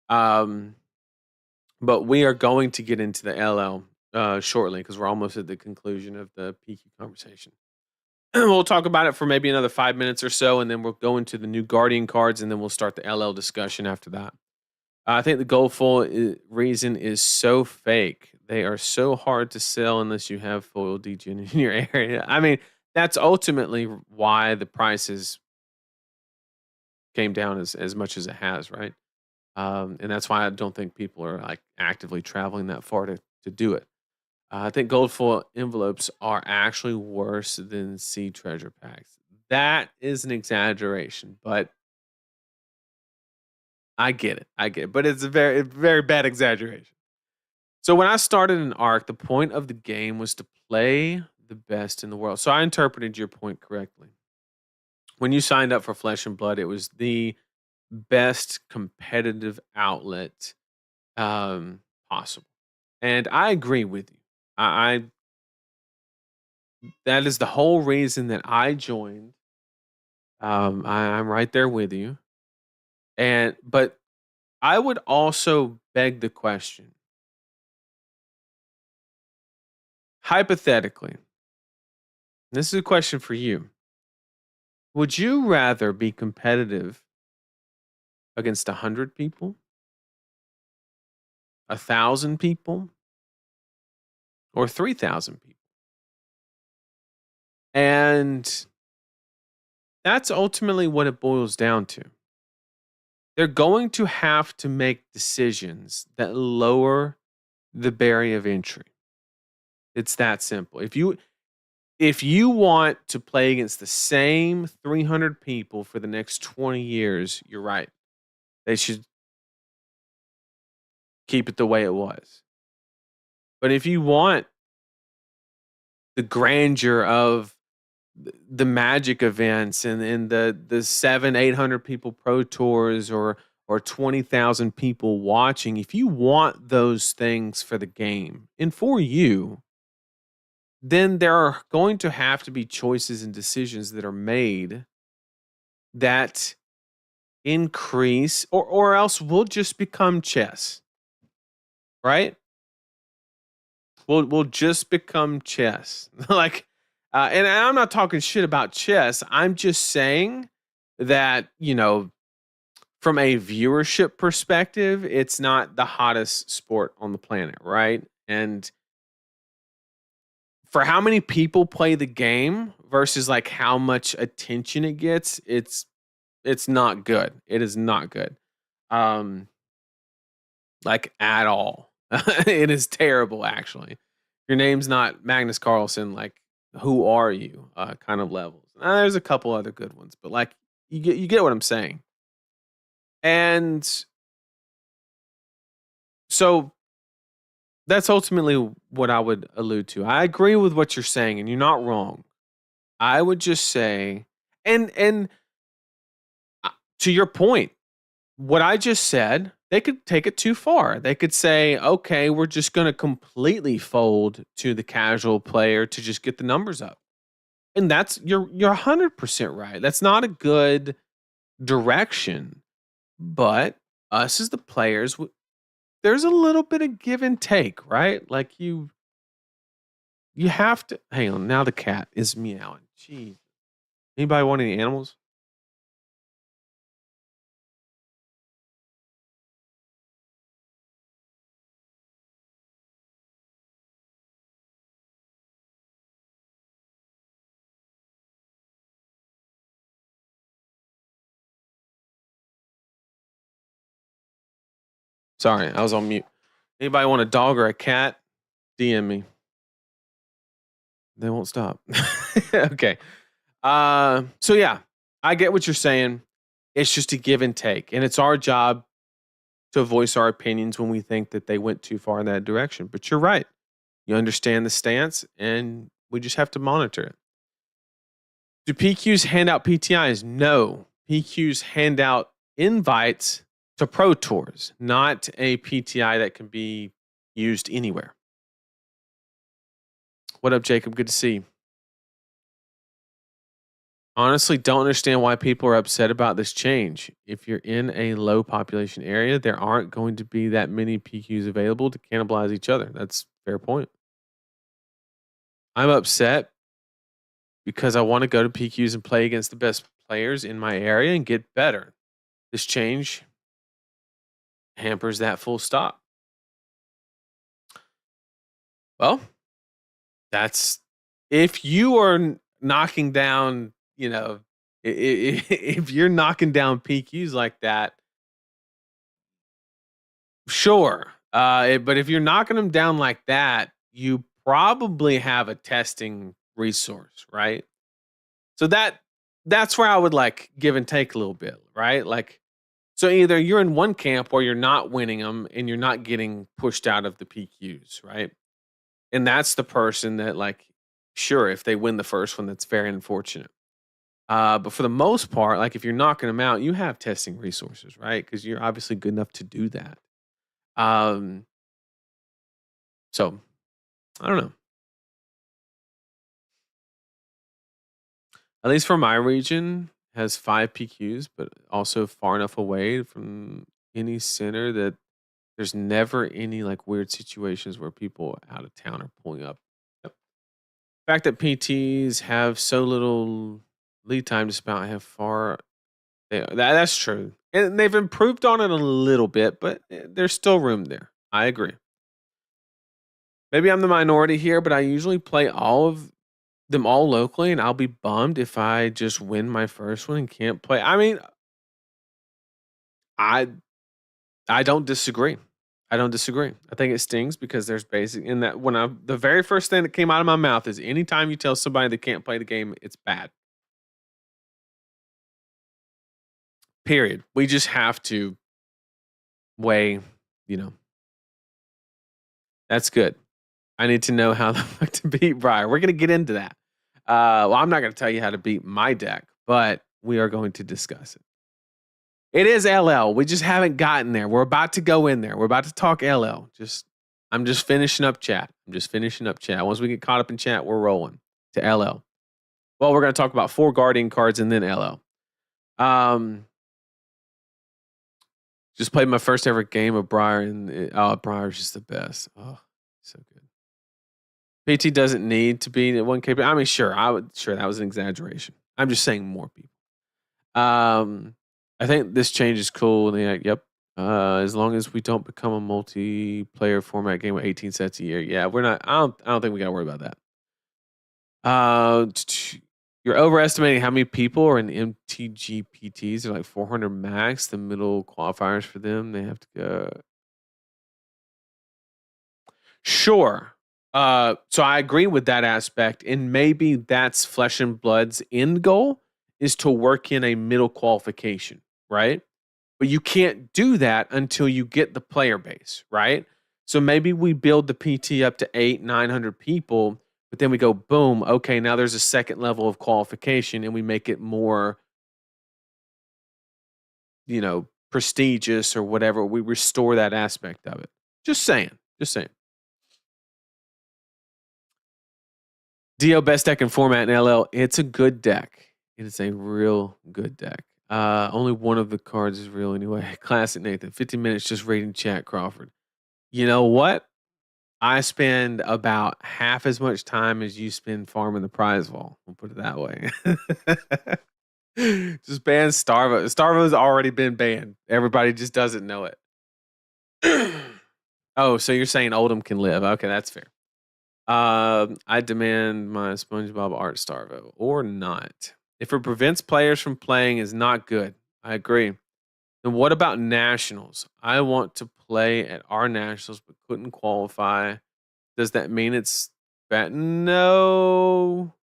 Um, but we are going to get into the LL shortly because we're almost at the conclusion of the PQ conversation. We'll talk about it for maybe another 5 minutes or so, and then we'll go into the new Guardian cards, and then we'll start the LL discussion after that. I think the gold foil reason is so fake. They are so hard to sell unless you have foil degen in your area. I mean, that's ultimately why the prices came down as much as it has, right? And that's why I don't think people are like actively traveling that far to to do it. I think gold foil envelopes are actually worse than sea treasure packs. That is an exaggeration, but I get it. I get it. But it's a very bad exaggeration. So when I started an arc, the point of the game was to play the best in the world. So I interpreted your point correctly. When you signed up for Flesh and Blood, it was the best competitive outlet possible. And I agree with you. I that is the whole reason that I joined. I'm right there with you. And but I would also beg the question, hypothetically, this is a question for you. Would you rather be competitive against 100 people, 1,000 people, or 3,000 people? And that's ultimately what it boils down to. They're going to have to make decisions that lower the barrier of entry. It's that simple. If you want to play against the same 300 people for the next 20 years, you're right. They should keep it the way it was. But if you want the grandeur of the magic events and the 700-800 people pro tours or 20,000 people watching, if you want those things for the game and for you, then there are going to have to be choices and decisions that are made that increase, or else we'll just become chess, right? We'll just become chess. Like, and I'm not talking shit about chess. I'm just saying that, from a viewership perspective, it's not the hottest sport on the planet, right? And for how many people play the game versus like how much attention it gets, it's not good. It is not good. Um, like at all. It is terrible, actually. Your name's not Magnus Carlsen, like who are you? Kind of levels. There's a couple other good ones, but like you get what I'm saying. And so that's ultimately what I would allude to. I agree with what you're saying, and you're not wrong. I would just say, and to your point, what I just said, they could take it too far. They could say, okay, we're just going to completely fold to the casual player to just get the numbers up. And that's you're 100% right. That's not a good direction. But us as the players, there's a little bit of give and take, right? Like you have to hang on. Now the cat is meowing. Jeez. Anybody want any animals? Sorry, I was on mute. Anybody want a dog or a cat? DM me. They won't stop. Okay. So yeah, I get what you're saying. It's just a give and take. And it's our job to voice our opinions when we think that they went too far in that direction. But you're right. You understand the stance and we just have to monitor it. Do PQs hand out PTIs? No. PQs hand out invites to pro tours, not a PTI that can be used anywhere. What up, Jacob? Good to see you. Honestly, don't understand why people are upset about this change. If you're in a low population area, there aren't going to be that many PQs available to cannibalize each other. That's a fair point. I'm upset because I want to go to PQs and play against the best players in my area and get better. This change hampers that full stop. Well, that's if you are knocking down, if you're knocking down PQs like that, sure. But if you're knocking them down like that, you probably have a testing resource, right? So that's where I would like give and take a little bit, right? Like, so either you're in one camp or you're not winning them and you're not getting pushed out of the PQs, right? And that's the person that like, sure, if they win the first one, that's very unfortunate. But for the most part, like if you're knocking them out, you have testing resources, right? Because you're obviously good enough to do that. Um, so I don't know. At least for my region, has 5 PQs, but also far enough away from any center that there's never any like weird situations where people out of town are pulling up. Yep. The fact that PTs have so little lead time to about how far that's true. And they've improved on it a little bit, but there's still room there. I agree. Maybe I'm the minority here, but I usually play all of them all locally, and I'll be bummed if I just win my first one and can't play. I mean, I I don't disagree. I don't disagree. I think it stings because there's basic in that when I the very first thing that came out of my mouth is anytime you tell somebody they can't play the game, it's bad. Period. We just have to weigh, you know, that's good. I need to know how the fuck to beat Briar. We're gonna get into that. Well, I'm not gonna tell you how to beat my deck, but we are going to discuss it. It is LL. We just haven't gotten there. We're about to go in there. We're about to talk LL. I'm just finishing up chat. I'm just finishing up chat. Once we get caught up in chat, we're rolling to LL. Well, we're going to talk about 4 Guardian cards and then LL. Just played my first ever game of Briar, and Briar's just the best. Oh, so good. PT doesn't need to be at 1K. I mean, sure, sure that was an exaggeration. I'm just saying more people. I think this change is cool. And like, yep. As long as we don't become a multiplayer format game with 18 sets a year. Yeah, we're not. I don't think we got to worry about that. You're overestimating how many people are in MTG PTs. They're like 400 max. The middle qualifiers for them, they have to go. Sure. So I agree with that aspect, and maybe that's Flesh and Blood's end goal is to work in a middle qualification, right? But you can't do that until you get the player base, right? So maybe we build the PT up to 900 people, but then we go, boom, okay, now there's a second level of qualification and we make it more, prestigious or whatever. We restore that aspect of it. Just saying. Just saying. DO best deck in format in LL. It's a good deck. It is a real good deck. Only one of the cards is real anyway. Classic Nathan. 15 minutes just reading chat, Crawford. You know what? I spend about half as much time as you spend farming the prize vault. We'll put it that way. Just ban Starvo. Starvo's already been banned. Everybody just doesn't know it. Oh, so you're saying Oldham can live. Okay, that's fair. I demand my SpongeBob art Starvo or not. If it prevents players from playing is not good. I agree. Then what about nationals? I want to play at our nationals but couldn't qualify. Does that mean it's bad? No.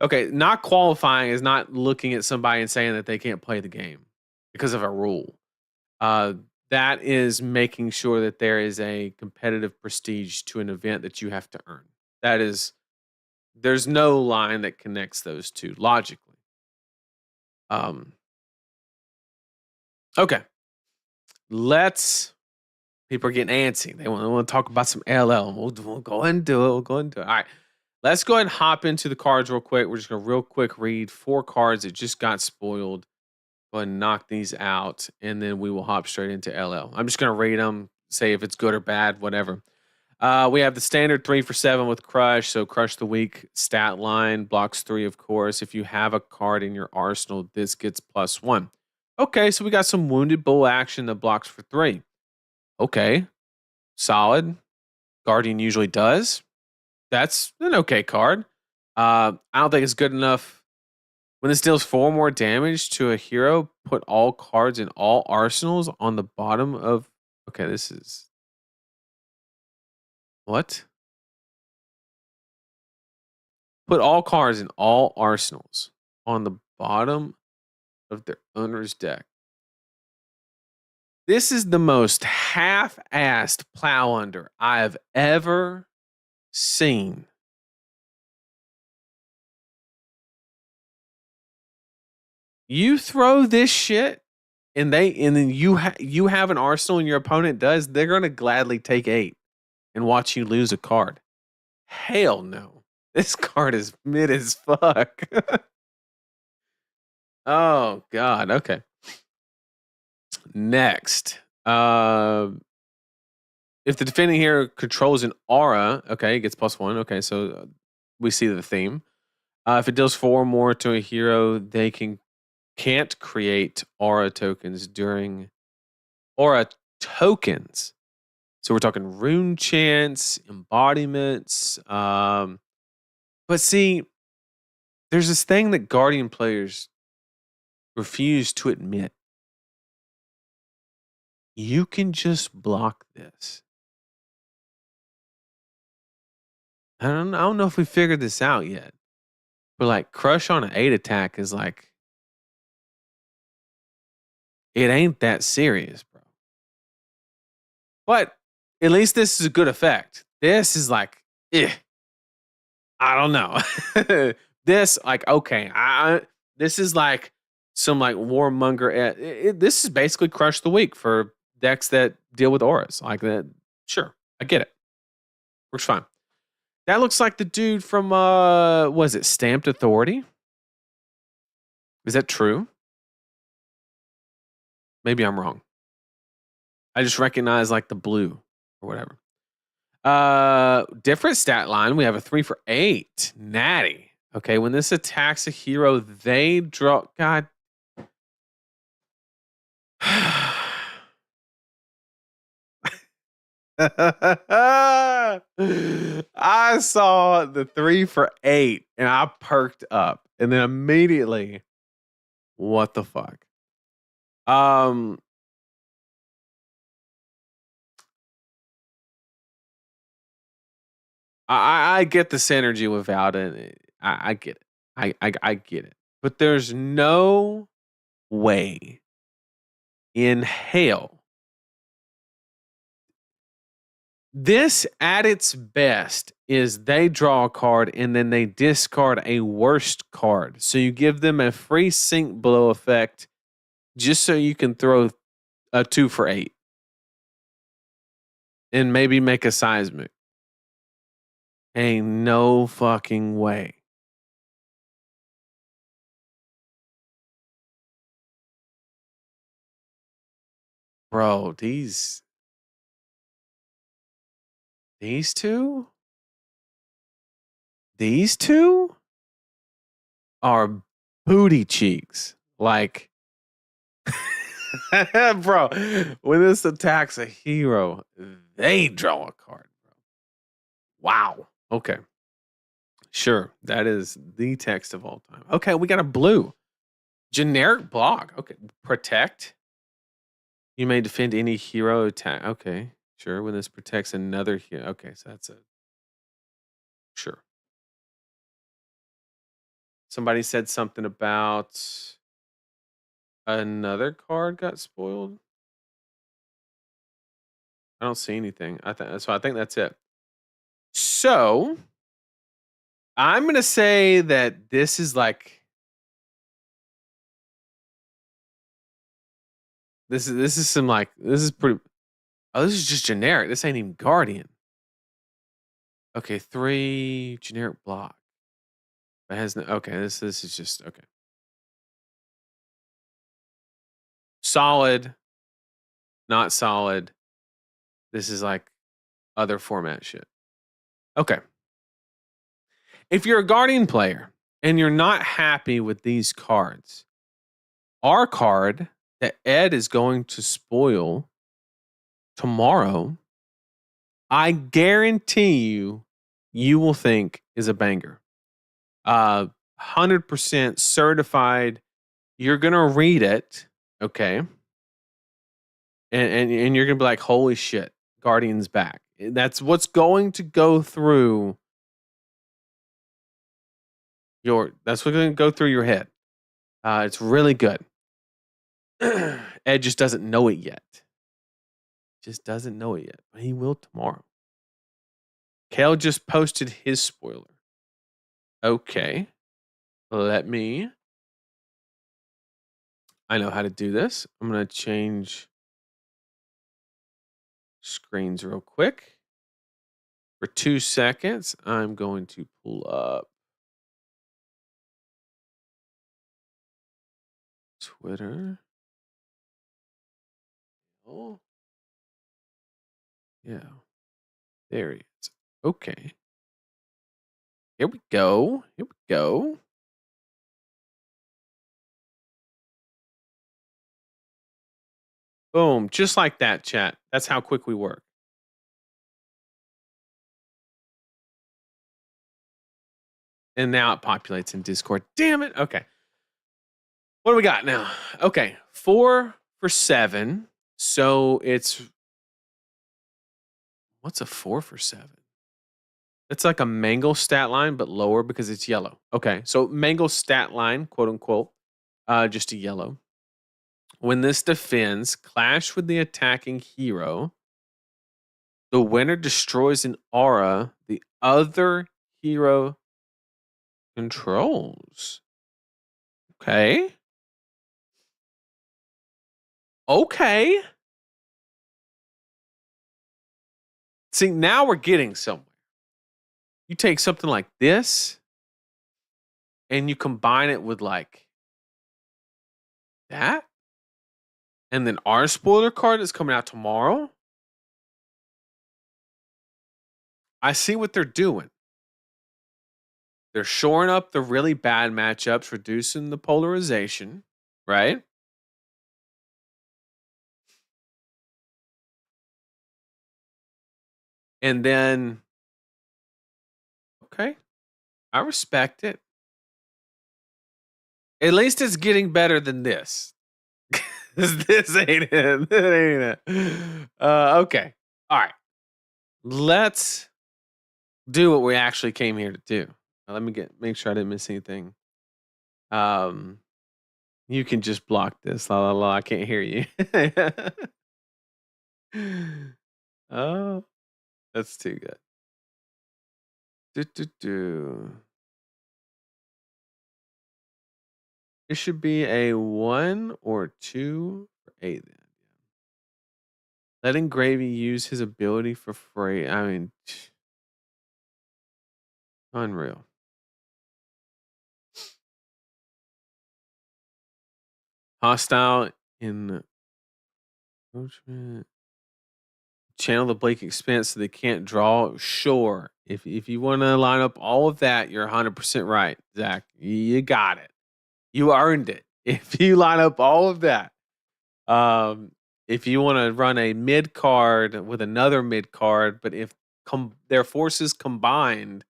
Okay, not qualifying is not looking at somebody and saying that they can't play the game because of a rule. Uh, that is making sure that there is a competitive prestige to an event that you have to earn. That is, there's no line that connects those two logically. Okay, people are getting antsy. They want to talk about some LL. We'll go ahead and do it. We'll go ahead and do it. All right. Let's go ahead and hop into the cards real quick. We're just going to real quick read 4 cards that just got spoiled. Go ahead and knock these out, and then we will hop straight into LL. I'm just going to rate them, say if it's good or bad, whatever. We have the standard 3 for 7 with Crush. So Crush the Weak stat line, blocks 3, of course. If you have a card in your arsenal, this gets +1. Okay, so we got some Wounded Bull action that blocks for 3. Okay, solid. Guardian usually does. That's an okay card. I don't think it's good enough. When this deals 4 more damage to a hero, put all cards in all arsenals on the bottom of. Okay, this is What? Put all cards in all arsenals on the bottom of their owner's deck. This is the most half-assed plow under I have ever seen. You throw this shit and then you have an arsenal and your opponent does, they're gonna gladly take 8 and watch you lose a card. Hell no. This card is mid as fuck. Oh god. Okay. Next. If the defending hero controls an aura, okay, it gets +1. Okay, so we see the theme. If it deals 4 or more to a hero, they can't create aura tokens during aura tokens. So we're talking rune chants, embodiments. But see, there's this thing that Guardian players refuse to admit. You can just block this. I don't know if we figured this out yet. But like crush on an 8 attack is like, it ain't that serious, bro. But at least this is a good effect. This is like, I don't know. This like, okay, this is like some like warmonger. This is basically crush the week for decks that deal with auras like that. Sure, I get it. Works fine. That looks like the dude from was it Stamped Authority? Is that true? Maybe I'm wrong. I just recognize like the blue or whatever. Different stat line. We have a 3 for 8. Natty. Okay, when this attacks a hero, they draw. God. I saw the 3 for 8 and I perked up, and then immediately, what the fuck? I get the synergy without it. I get it. I get it. But there's no way in hell. This at its best is they draw a card and then they discard a worst card. So you give them a free sink blow effect just so you can throw a 2 for 8 and maybe make a seismic. Ain't no fucking way. Bro, these two are booty cheeks. Like, bro, when this attacks a hero, they draw a card, bro. Wow. Okay. Sure. That is the text of all time. Okay, we got a blue. Generic block. Okay. Protect. You may defend any hero attack. Okay. Sure. When this protects another hero. Okay, so that's it. Sure. Somebody said something about another card got spoiled. I don't see anything. I think that's it. So I'm gonna say that this is like this is some like this is pretty. Oh, this is just generic. This ain't even Guardian. Okay, 3 generic block. It has no. Okay, this is just okay. Solid, not solid. This is like other format shit. Okay. If you're a Guardian player and you're not happy with these cards, our card that Ed is going to spoil tomorrow, I guarantee you will think is a banger. 100% certified. You're gonna read it, okay? And you're gonna be like, holy shit, Guardian's back. That's what's going to go through that's what's going to go through your head. It's really good. Ed just doesn't know it yet. Just doesn't know it yet, but he will tomorrow. Kale just posted his spoiler. Okay. Let me. I know how to do this. I'm going to change screens real quick. For 2 seconds, I'm going to pull up Twitter. Oh, yeah. There he is. Okay. Here we go. Here we go. Boom. Just like that, chat. That's how quick we work. And now it populates in Discord. Damn it. Okay. What do we got now? Okay. 4 for 7. So it's. What's a 4 for 7? It's like a Mangle stat line, but lower because it's yellow. Okay. So Mangle stat line, quote unquote, just a yellow. When this defends, clash with the attacking hero. The winner destroys an aura the other hero controls. Okay. Okay. See, now we're getting somewhere. You take something like this and you combine it with like that. And then our spoiler card is coming out tomorrow. I see what they're doing. They're shoring up the really bad matchups, reducing the polarization, right? And then, okay, I respect it. At least it's getting better than this. This ain't it. That ain't it. Okay. All right. Let's do what we actually came here to do. Let me make sure I didn't miss anything. You can just block this. La la la. I can't hear you. Oh, that's too good. Do, do, do. It should be a 1 or 2 for 8 then. Letting Gravy use his ability for free. I mean, unreal. Hostile in approachment. Channel the Blake expense so they can't draw. Sure. If you want to line up all of that, you're 100% right, Zach. You got it. You earned it. If you line up all of that. If you want to run a mid card with another mid card, but if their forces combined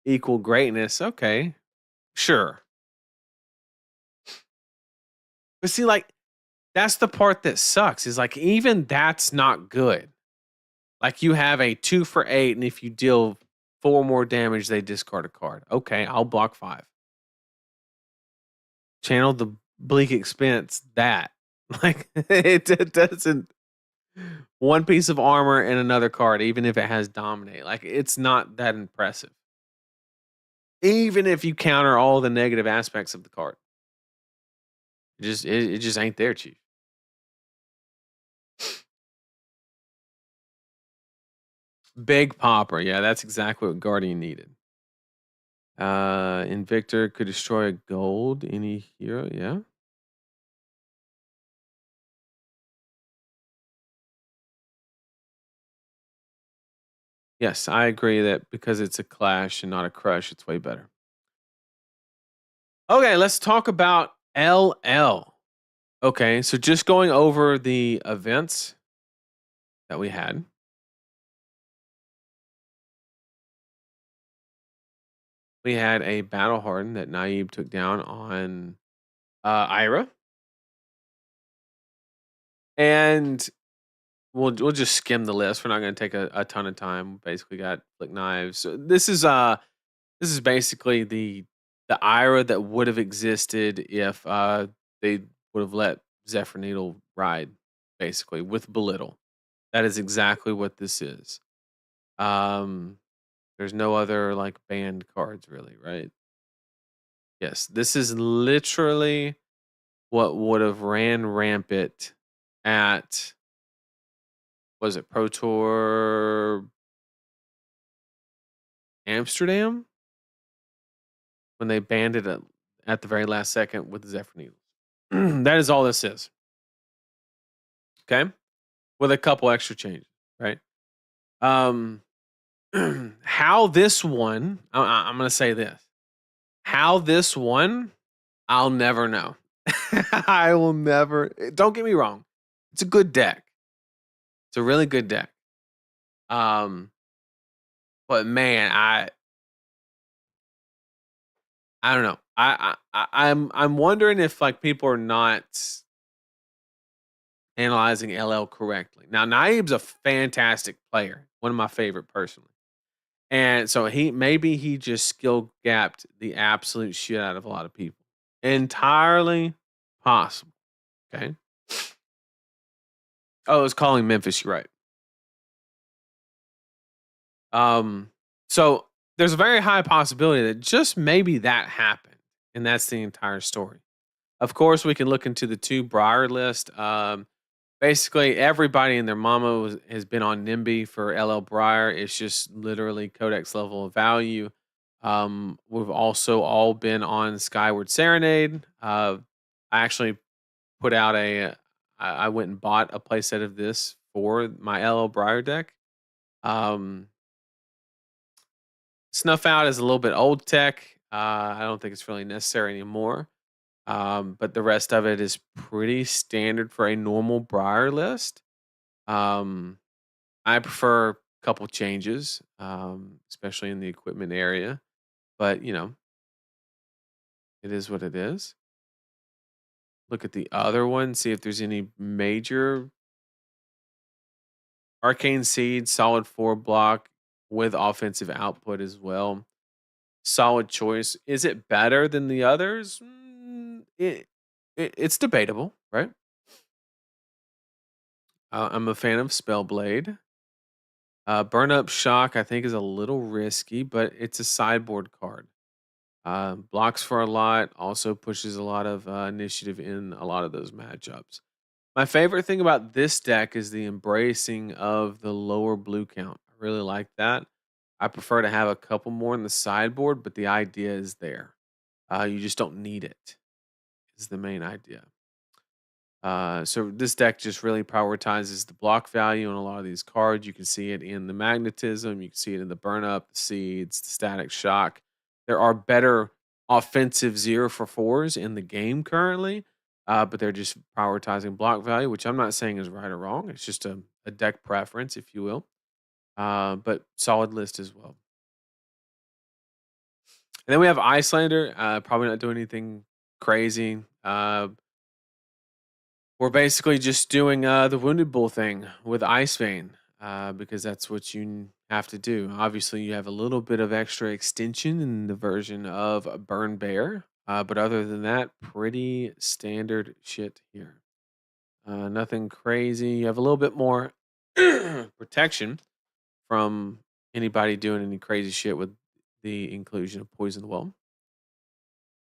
equal greatness, okay, sure. But see, like, that's the part that sucks is like, even that's not good. Like, you have a 2 for 8, and if you deal 4 more damage, they discard a card. Okay, I'll block 5. Channel the Bleak Expense, that. Like, it doesn't. One piece of armor and another card, even if it has Dominate. Like, it's not that impressive. Even if you counter all the negative aspects of the card. It just ain't there, Chief. Big popper. Yeah, that's exactly what Guardian needed. Invictor could destroy a gold, any hero, yeah. Yes, I agree that because it's a clash and not a crush, it's way better. Okay, let's talk about LL. Okay, so just going over the events that we had. We had a Battle Hardened that Naib took down on Ira. And we'll just skim the list. We're not going to take a ton of time. Basically, got Flick Knives. So this is basically the IRA that would have existed if they would have let Zephyr Needle ride, basically with Belittle. That is exactly what this is. Um, there's no other like banned cards really, right? Yes, this is literally what would have ran rampant at was it Pro Tour Amsterdam when they banned it at the very last second with the Zephyr Needles. That is all this is. Okay, with a couple extra changes, right? Um, how this one? I'm gonna say this. How this one? I'll never know. I will never. Don't get me wrong. It's a good deck. It's a really good deck. Um, but man, I don't know. I'm wondering if like people are not analyzing LL correctly. Now, Naeem's a fantastic player, one of my favorite personally. And so he just skill gapped the absolute shit out of a lot of people. Entirely possible. Okay. Oh, it's calling Memphis, you're right. Um, so there's a very high possibility that just maybe that happened, and that's the entire story. Of course, we can look into the two Briar list. Basically, everybody and their mama has been on NIMBY for LL Briar. It's just literally codex level of value. We've also all been on Skyward Serenade. I actually put out I went and bought a playset of this for my LL Briar deck. Um, Snuff Out is a little bit old tech. I don't think it's really necessary anymore. But the rest of it is pretty standard for a normal Briar list. Um, I prefer a couple changes, especially in the equipment area. But it is what it is. Look at the other one, see if there's any major Arcane Seed, solid 4 block with offensive output as well. Solid choice. Is it better than the others? It's debatable, right? I'm a fan of Spellblade. Burn Up Shock, I think, is a little risky, but it's a sideboard card. Blocks for a lot, also pushes a lot of initiative in a lot of those matchups. My favorite thing about this deck is the embracing of the lower blue count. I really like that. I prefer to have a couple more in the sideboard, but the idea is there. You just don't need it, is the main idea. So this deck just really prioritizes the block value on a lot of these cards. You can see it in the magnetism, you can see it in the burn up, the seeds, the static shock. There are better offensive 0 for 4s in the game currently, but they're just prioritizing block value, which I'm not saying is right or wrong. It's just a deck preference, if you will. But solid list as well. And then we have Icelander, probably not doing anything crazy. We're basically just doing the Wounded Bull thing with Ice Vein because that's what you have to do. Obviously, you have a little bit of extra extension in the version of Burn Bear, but other than that, pretty standard shit here. Nothing crazy. You have a little bit more protection from anybody doing any crazy shit with the inclusion of Poison Well.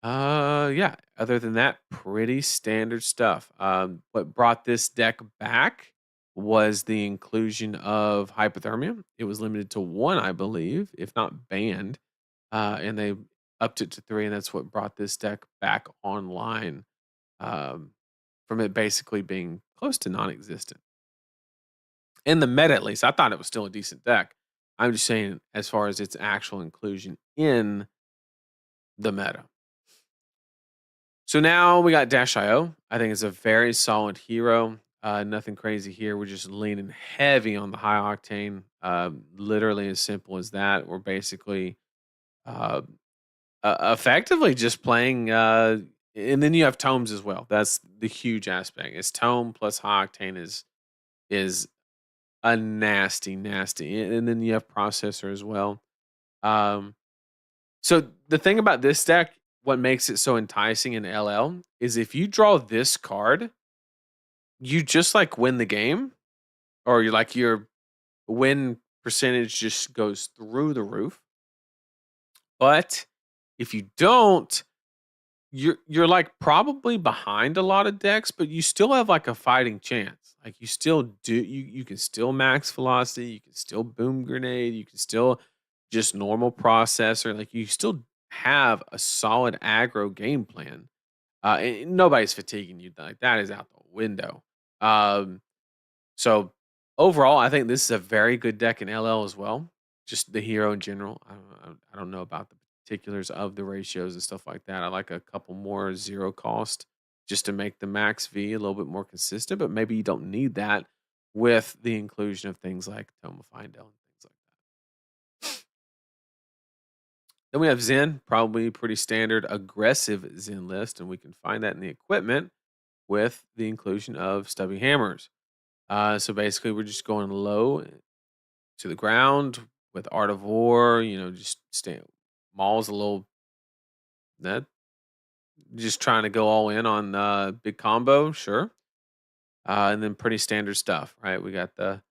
Yeah. Other than that, pretty standard stuff. What brought this deck back was the inclusion of hypothermia. It was limited to one, I believe, if not banned. And they upped it to three, and that's what brought this deck back online. From it basically being close to non-existent. In the meta, at least, I thought it was still a decent deck. I'm just saying, as far as its actual inclusion in the meta. So now we got Dash.io. I think it's a very solid hero. Nothing crazy here. We're just leaning heavy on the high octane. Literally as simple as that. We're basically uh, effectively just playing. And then you have tomes as well. That's the huge aspect. It's tome plus high octane is a nasty, nasty, and then you have processor as well. Um, so the thing about this deck, what makes it so enticing in LL is if you draw this card, you just like win the game, or you like your win percentage just goes through the roof. But if you don't, you're like probably behind a lot of decks, but you still have like a fighting chance. Like you still do you can still max velocity, you can still boom grenade, you can still just normal processor. Like you still have a solid aggro game plan. And nobody's fatiguing you. Like that is out the window. Um, so overall, I think this is a very good deck in LL as well. Just the hero in general. I don't know about the particulars of the ratios and stuff like that. I like a couple more zero cost just to make the max V a little bit more consistent, but maybe you don't need that with the inclusion of things like Tome of Findel and things like that. Then we have Zen, probably pretty standard aggressive Zen list, and we can find that in the equipment with the inclusion of stubby hammers. So basically, we're just going low to the ground with Art of War. Just stay Maul's a little that just trying to go all in on big combo, sure. And then pretty standard stuff, right? We got the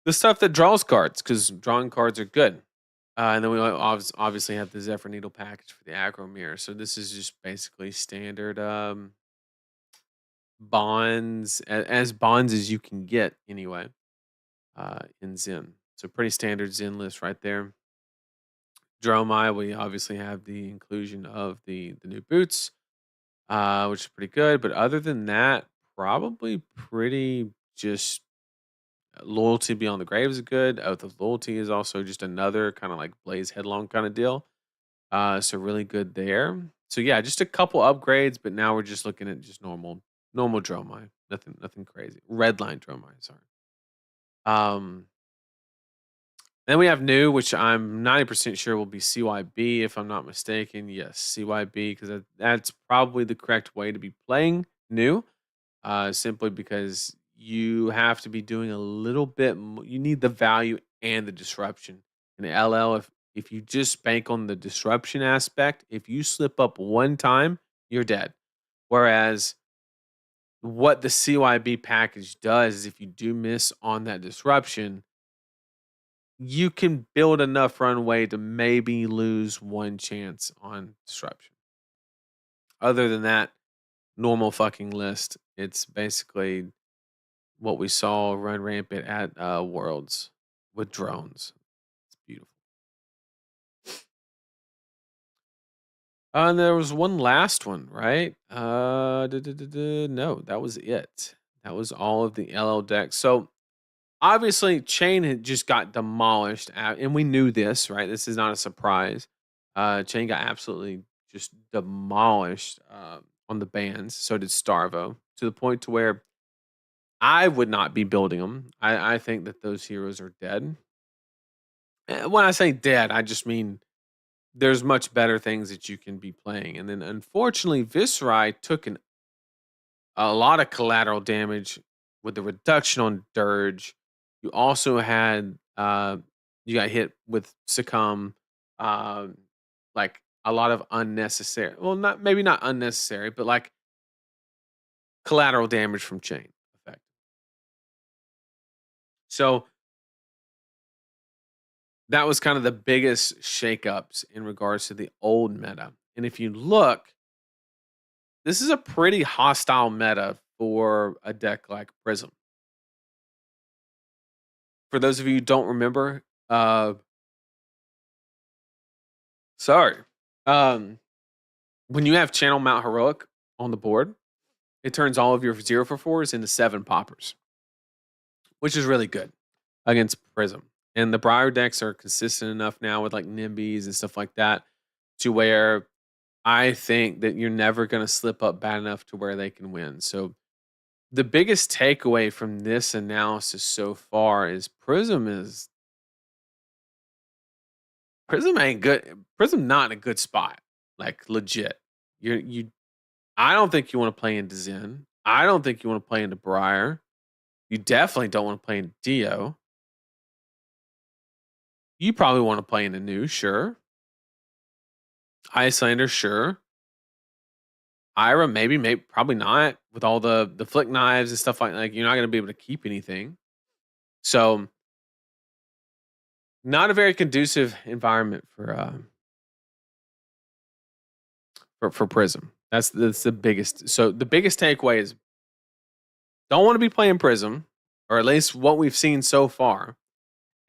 stuff that draws cards because drawing cards are good. And then we obviously have the Zephyr Needle package for the aggro mirror. So this is just basically standard bonds, as bonds as you can get anyway in Zen. So pretty standard Zen list right there. Dromai, we obviously have the inclusion of the new boots, which is pretty good. But other than that, probably pretty just loyalty beyond the grave is good. Oath of loyalty is also just another kind of like blaze headlong kind of deal. So really good there. So yeah, just a couple upgrades, but now we're just looking at just normal Dromai. Nothing crazy. Red line Dromai, sorry. Um Then we have new, which I'm 90% sure will be CYB if I'm not mistaken. Yes, CYB, because that's probably the correct way to be playing new, simply because you have to be doing a little bit. You need the value and the disruption. In LL, if you just bank on the disruption aspect, if you slip up one time, you're dead. Whereas what the CYB package does is if you do miss on that disruption, you can build enough runway to maybe lose one chance on disruption. Other than that, normal fucking list. It's basically what we saw run rampant at Worlds with drones. It's beautiful. And there was one last one, right? No, that was it. That was all of the LL decks. So obviously, Chain had just got demolished, and we knew this, right? This is not a surprise. Chain got absolutely just demolished on the bans. So did Starvo, to the point to where I would not be building them. I think that those heroes are dead. When I say dead, I just mean there's much better things that you can be playing. And then, unfortunately, Viscerai took a lot of collateral damage with the reduction on Dirge. You also had you got hit with Succumb, um, like a lot of unnecessary. Well, not maybe not unnecessary, but like collateral damage from Chain effect. So that was kind of the biggest shakeups in regards to the old meta. And if you look, this is a pretty hostile meta for a deck like Prism. For those of you who don't remember, sorry. Um, when you have Channel Mount Heroic on the board, it turns all of your 0 for 4s into 7 poppers, which is really good against Prism. And the Briar decks are consistent enough now with like Nimbies and stuff like that to where I think that you're never going to slip up bad enough to where they can win. So the biggest takeaway from this analysis so far is Prism ain't good. Prism not in a good spot. Like legit. You I don't think you want to play into Zen. I don't think you want to play into Briar. You definitely don't want to play in Dio. You probably want to play in a new, sure. Icelander, sure. Ira, maybe, probably not. With all the flick knives and stuff like you're not gonna be able to keep anything. So not a very conducive environment for Prism. That's the biggest. So the biggest takeaway is don't want to be playing Prism, or at least what we've seen so far.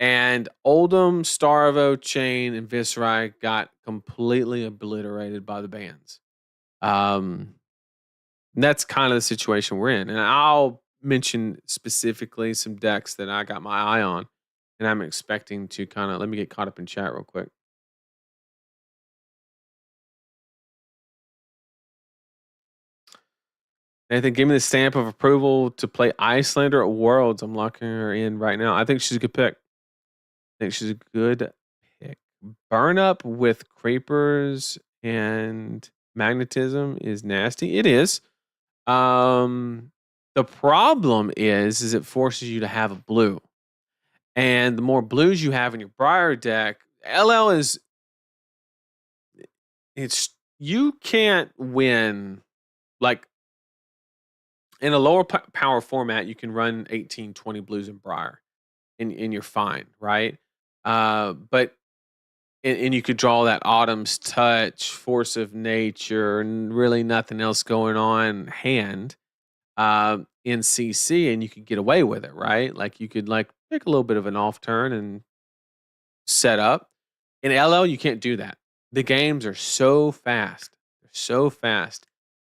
And Oldham, Starvo, Chain, and Viscerai got completely obliterated by the bans. Um, that's kind of the situation we're in. And I'll mention specifically some decks that I got my eye on, and I'm expecting to kind of let me get caught up in chat real quick. Nathan, give me the stamp of approval to play Icelander at Worlds. I'm locking her in right now. I think she's a good pick. I think she's a good pick. Burn up with creepers and magnetism is nasty. It is. The problem is it forces you to have a blue. And the more blues you have in your Briar deck, LL is it's you can't win like in a lower power format, you can run 18, 20 blues in Briar and you're fine, right? But and you could draw that Autumn's Touch, Force of Nature, and really nothing else going on hand in CC, and you could get away with it, right? Like you could like pick a little bit of an off turn and set up. In LL, you can't do that. The games are so fast. They're so fast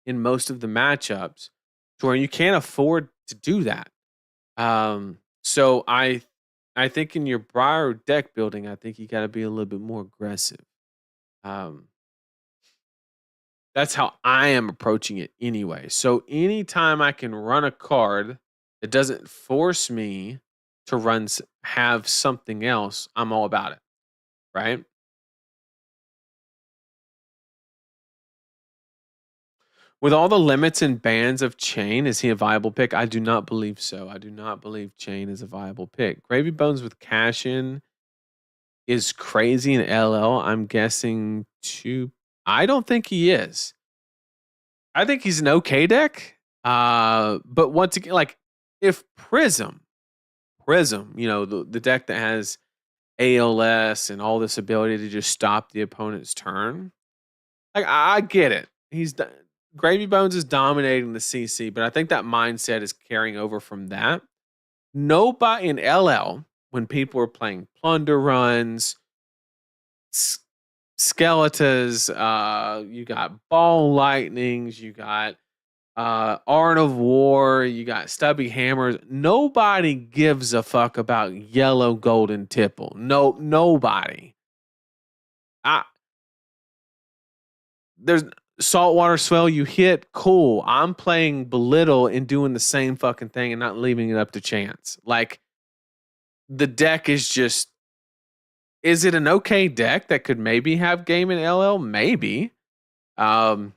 in most of the matchups to where you can't afford to do that. So I think in your Briar deck building, I think you got to be a little bit more aggressive. Um, that's how I am approaching it anyway. So anytime I can run a card that doesn't force me to have something else, I'm all about it. Right? With all the limits and bans of Chain, is he a viable pick? I do not believe so. I do not believe Chain is a viable pick. Gravy Bones with cash in is crazy in LL. I'm guessing two. I don't think he is. I think he's an okay deck. But once again, like if Prism, the deck that has ALS and all this ability to just stop the opponent's turn. Like I get it. Gravy Bones is dominating the CC, but I think that mindset is carrying over from that. Nobody in LL, when people are playing plunder runs, Skeletas, you got Ball Lightnings, you got Art of War, you got Stubby Hammers. Nobody gives a fuck about yellow golden tipple. No, nobody. There's saltwater swell you hit, cool. I'm playing belittle and doing the same fucking thing and not leaving it up to chance. Like the deck is it an okay deck that could maybe have game in LL? Maybe. Cash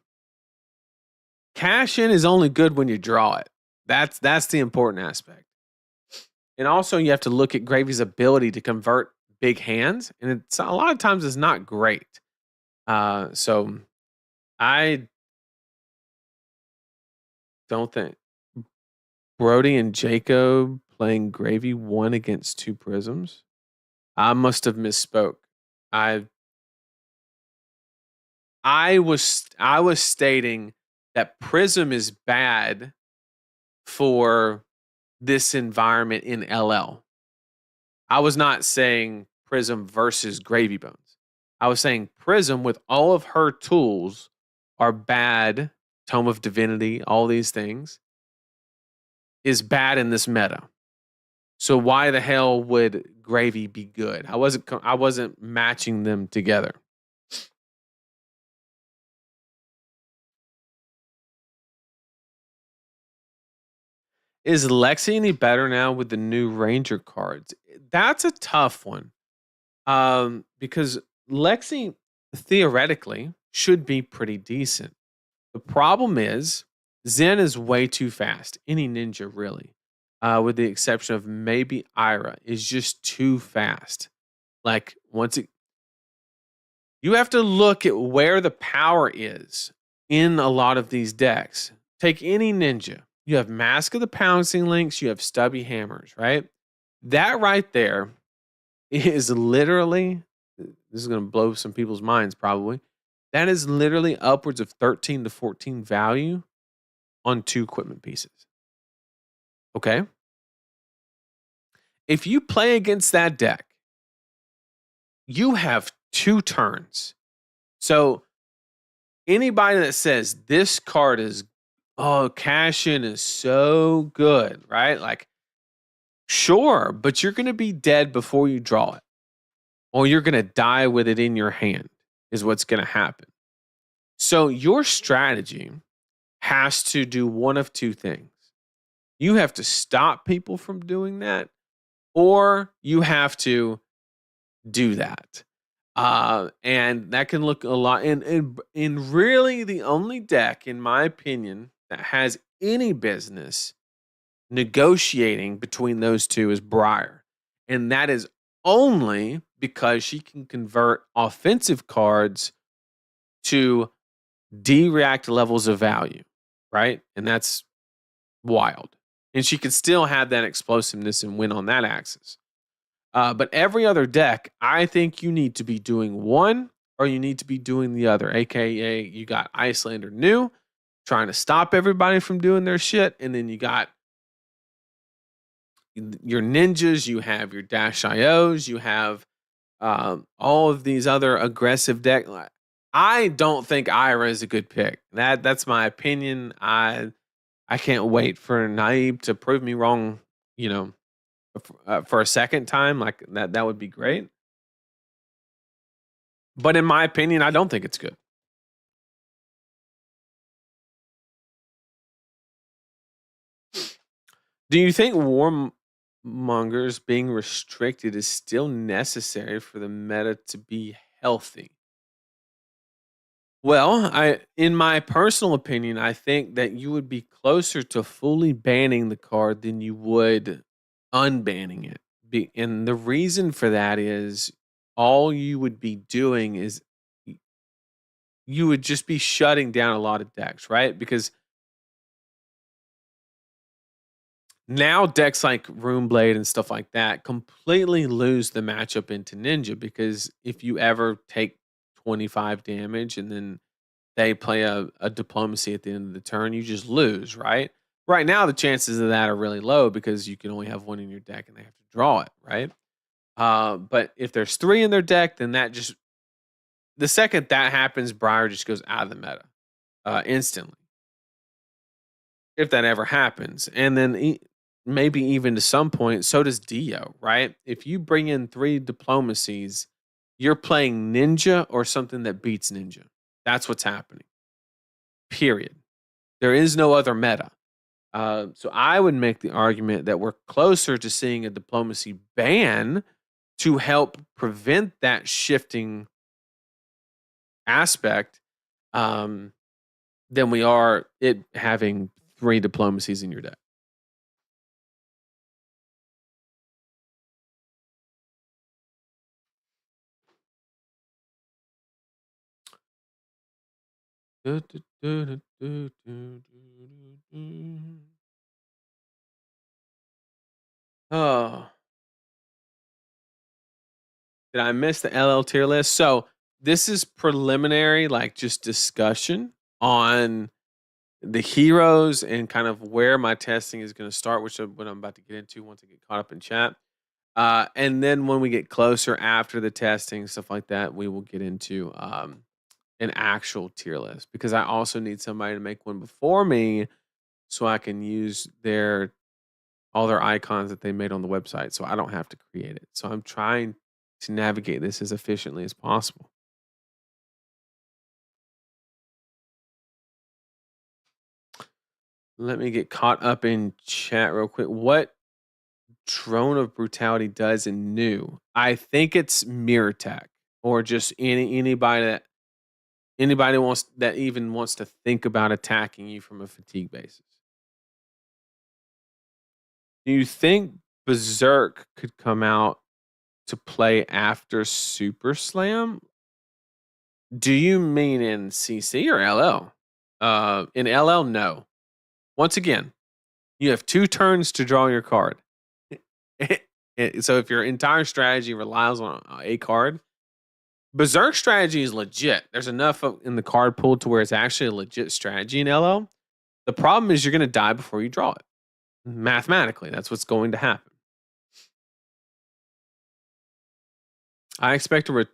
in is only good when you draw it. That's the important aspect. And also you have to look at Gravy's ability to convert big hands, and it's a lot of times it's not great. So I don't think Brody and Jacob playing Gravy one against two Prisms. I must have misspoke. I was stating that Prism is bad for this environment in LL. I was not saying Prism versus Gravy Bones. I was saying Prism with all of her tools are bad. Tome of Divinity, all these things is bad in this meta. So why the hell would Gravy be good? I wasn't matching them together. Is Lexi any better now with the new Ranger cards? That's a tough one. Because Lexi theoretically should be pretty decent. The problem is Zen is way too fast. Any ninja really. with the exception of maybe Ira, is just too fast. Like once it, you have to look at where the power is in a lot of these decks. Take any ninja. You have Mask of the Pouncing Links, you have Stubby Hammers, right? That right there is literally, this is going to blow some people's minds probably. That is literally upwards of 13 to 14 value on 2 equipment pieces. Okay? If you play against that deck, you have 2 turns. So anybody that says this card is, oh, cash in is so good, right? Like, sure, but you're going to be dead before you draw it, or you're going to die with it in your hand, is what's going to happen. So your strategy has to do one of 2 things. You have to stop people from doing that, or you have to do that. And that can look a lot. And really, the only deck, in my opinion, that has any business negotiating between those 2 is Briar. And that is only because she can convert offensive cards to D-react levels of value, right? And that's wild. And she can still have that explosiveness and win on that axis. But every other deck, I think you need to be doing one or you need to be doing the other. AKA, you got Icelander New trying to stop everybody from doing their shit. And then you got your ninjas, you have your Dash IOs, you have all of these other aggressive decks. I don't think Ira is a good pick. That's my opinion. I can't wait for Naib to prove me wrong, you know, for a second time. Like that would be great. But in my opinion, I don't think it's good. Do you think warmongers being restricted is still necessary for the meta to be healthy? Well, in my personal opinion, I think that you would be closer to fully banning the card than you would unbanning it. And the reason for that is all you would be doing is you would just be shutting down a lot of decks, right? Because now decks like Runeblade and stuff like that completely lose the matchup into Ninja because if you ever take 25 damage and then they play a diplomacy at the end of the turn, you just lose, right? Right now, the chances of that are really low because you can only have one in your deck and they have to draw it, right? But if there's 3 in their deck, then that just, the second that happens, Briar just goes out of the meta instantly. If that ever happens. And then maybe even to some point, so does Dio, right? If you bring in 3 diplomacies, you're playing Ninja or something that beats Ninja. That's what's happening. Period. There is no other meta. So I would make the argument that we're closer to seeing a diplomacy ban to help prevent that shifting aspect than we are it having 3 diplomacies in your deck. Oh, did I miss the LL tier list? So this is preliminary, like just discussion on the heroes and kind of where my testing is going to start, which is what I'm about to get into once I get caught up in chat. And then when we get closer after the testing, stuff like that, we will get into an actual tier list because I also need somebody to make one before me so I can use all their icons that they made on the website so I don't have to create it. So I'm trying to navigate this as efficiently as possible. Let me get caught up in chat real quick. What Drone of Brutality does in new? I think it's mirror tech or just anybody wants that even wants to think about attacking you from a fatigue basis. Do you think Berserk could come out to play after Super Slam? Do you mean in CC or LL? In LL, no. Once again, you have 2 turns to draw your card. So if your entire strategy relies on a card, Berserk strategy is legit. There's enough in the card pool to where it's actually a legit strategy in LL. The problem is you're going to die before you draw it. Mathematically, that's what's going to happen. I expect a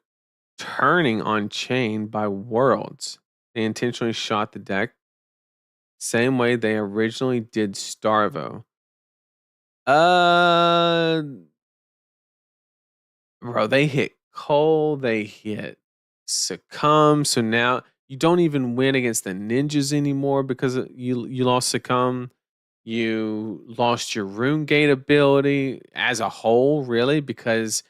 returning on chain by Worlds. They intentionally shot the deck same way they originally did Starvo. Uh, Bro, they hit Cole, they hit Succumb. So now you don't even win against the ninjas anymore because you lost Succumb. You lost your Rune Gate ability as a whole, really, because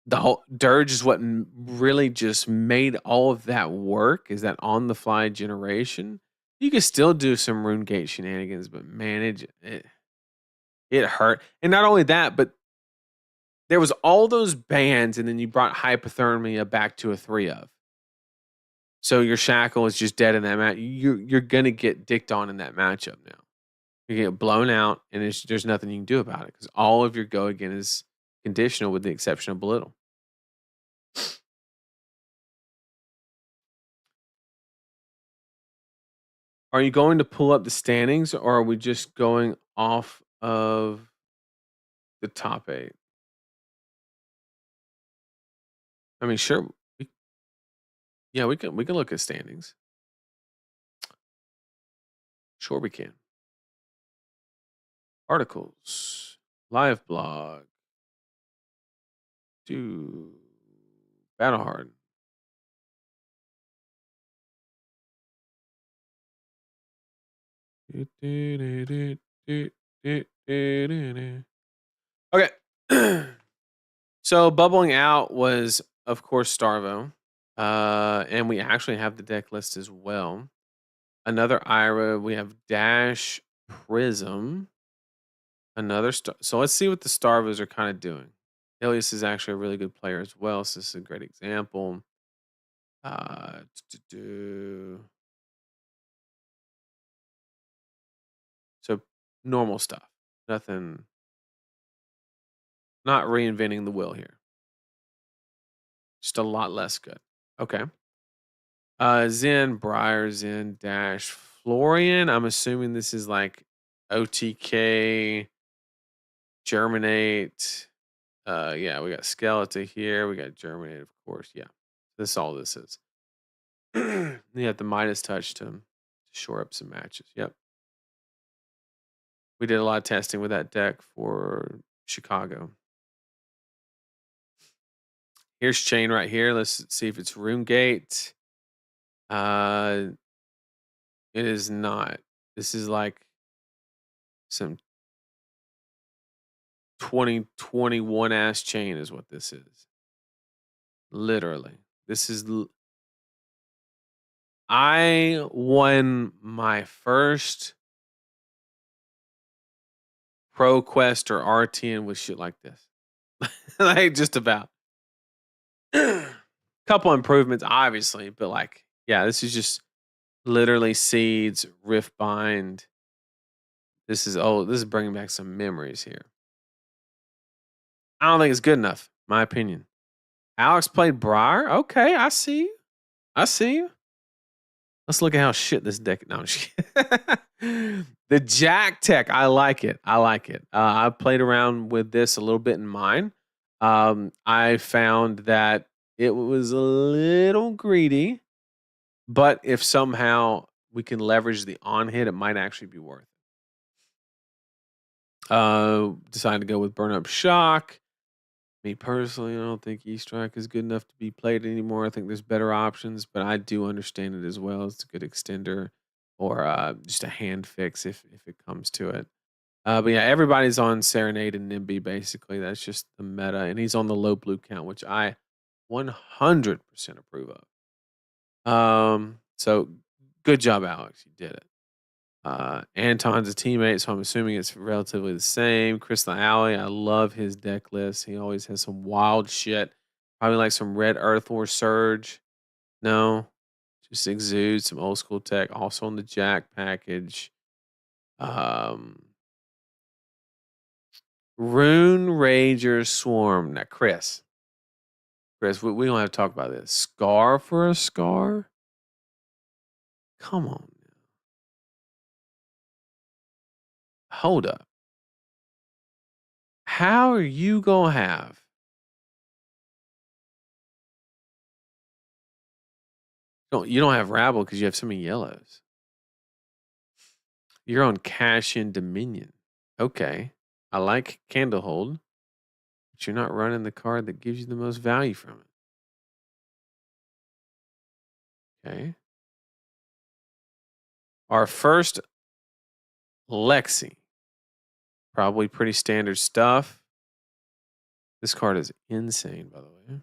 the whole Dirge is what really just made all of that work. Is that on the fly generation? You can still do some Rune Gate shenanigans, but man, it hurt. And not only that, but there was all those bans, and then you brought hypothermia back to a 3 of. So your shackle is just dead in that match. You're gonna get dicked on in that matchup now. You get blown out, and there's nothing you can do about it because all of your go again is conditional, with the exception of belittle. Are you going to pull up the standings, or are we just going off of the top 8? I mean, sure. Yeah, we can look at standings. Sure, we can. Articles, live blog, do Battle Hardened. Okay. So bubbling out was, of course, Starvo. And we actually have the deck list as well. Another Ira, we have Dash, Prism, another star. So let's see what the Starvos are kind of doing. Ilias is actually a really good player as well, so this is a great example. Uh, so normal stuff. Nothing, not reinventing the wheel here. Just a lot less good. Okay. Zen, Briar, Zen, Dash, Florian. I'm assuming this is like OTK, Germinate. Yeah, we got Skeleton here. We got Germinate, of course. Yeah, this all this is. You have the Midas touch to shore up some matches. Yep. We did a lot of testing with that deck for Chicago. Here's Chain right here. Let's see if it's Rune Gate. It is not. This is like some 2021 ass chain is what this is. Literally. This is I won my first ProQuest or RTN with shit like this. Like just about. Couple improvements, obviously, but like, yeah, this is just literally seeds, rift bind. This is bringing back some memories here. I don't think it's good enough, my opinion. Alex played Briar. Okay, I see you. I see you. Let's look at how shit this deck. No, I'm just kidding. The Jack Tech. I like it. I like it. I played around with this a little bit in mine. I found that it was a little greedy, but if somehow we can leverage the on hit, it might actually be worth it. Decided to go with Burn Up Shock. Me personally, I don't think E-Strike is good enough to be played anymore. I think there's better options, but I do understand it as well. It's a good extender or just a hand fix if it comes to it. But yeah, everybody's on Serenade and Nimby basically. That's just the meta, and he's on the low blue count, which I 100% approve of. So good job, Alex. You did it. Anton's a teammate, so I'm assuming it's relatively the same. Crystal Alley, I love his deck list. He always has some wild shit. Probably like some Red Earth or Surge. No, just exudes some old school tech. Also on the Jack package. Um, Rune Rager Swarm. Now, Chris, we don't have to talk about this. Scar for a scar? Come on. Hold up. How are you going to have? You don't have Rabble because you have so many yellows. You're on Cash in Dominion. Okay. I like Candlehold, but you're not running the card that gives you the most value from it. Okay. Our first Lexi. Probably pretty standard stuff. This card is insane, by the way.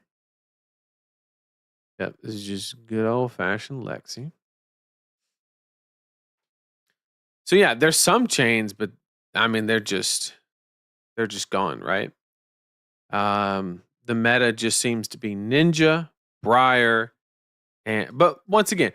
Yep, this is just good old fashioned Lexi. So yeah, there's some chains, but I mean they're just gone, right? The meta just seems to be Ninja, Briar, but once again,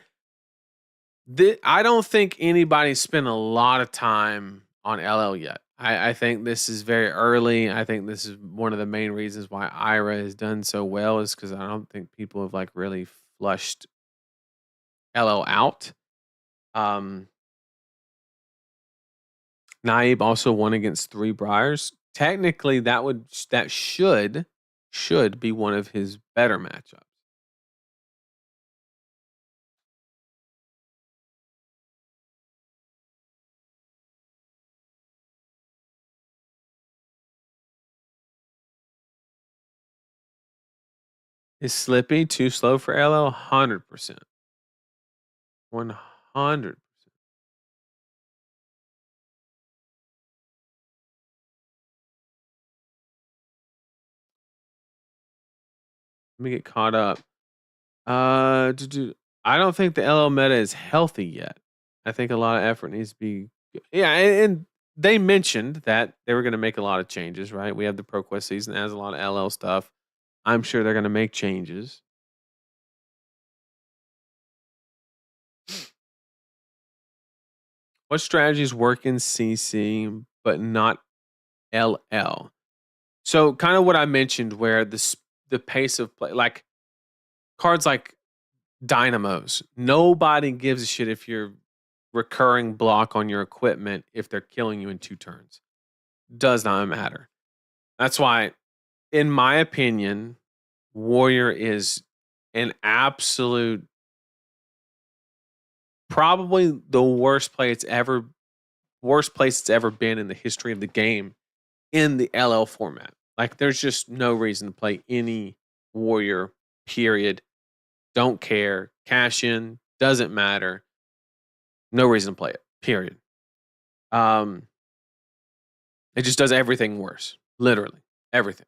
I don't think anybody's spent a lot of time on LL yet. I think this is very early. I think this is one of the main reasons why Ira has done so well is because I don't think people have like really flushed LL out. Um, Naib also won against 3 Briars. Technically, that should be one of his better matchups. Is Slippy too slow for LL? 100%. 100. Let me get caught up. I don't think the LL meta is healthy yet. I think a lot of effort needs to be. Yeah, and they mentioned that they were going to make a lot of changes, right? We have the ProQuest season that has a lot of LL stuff. I'm sure they're going to make changes. What strategies work in CC but not LL? So kind of what I mentioned, where the pace of play, like cards like Dynamos. Nobody gives a shit if you're recurring block on your equipment if they're killing you in 2 turns. Does not matter. That's why, in my opinion, Warrior is an absolute probably the worst place it's ever been in the history of the game in the LL format. Like there's just no reason to play any Warrior, period. Don't care. Cash in, doesn't matter. No reason to play it. Period. Um, it just does everything worse. Literally everything.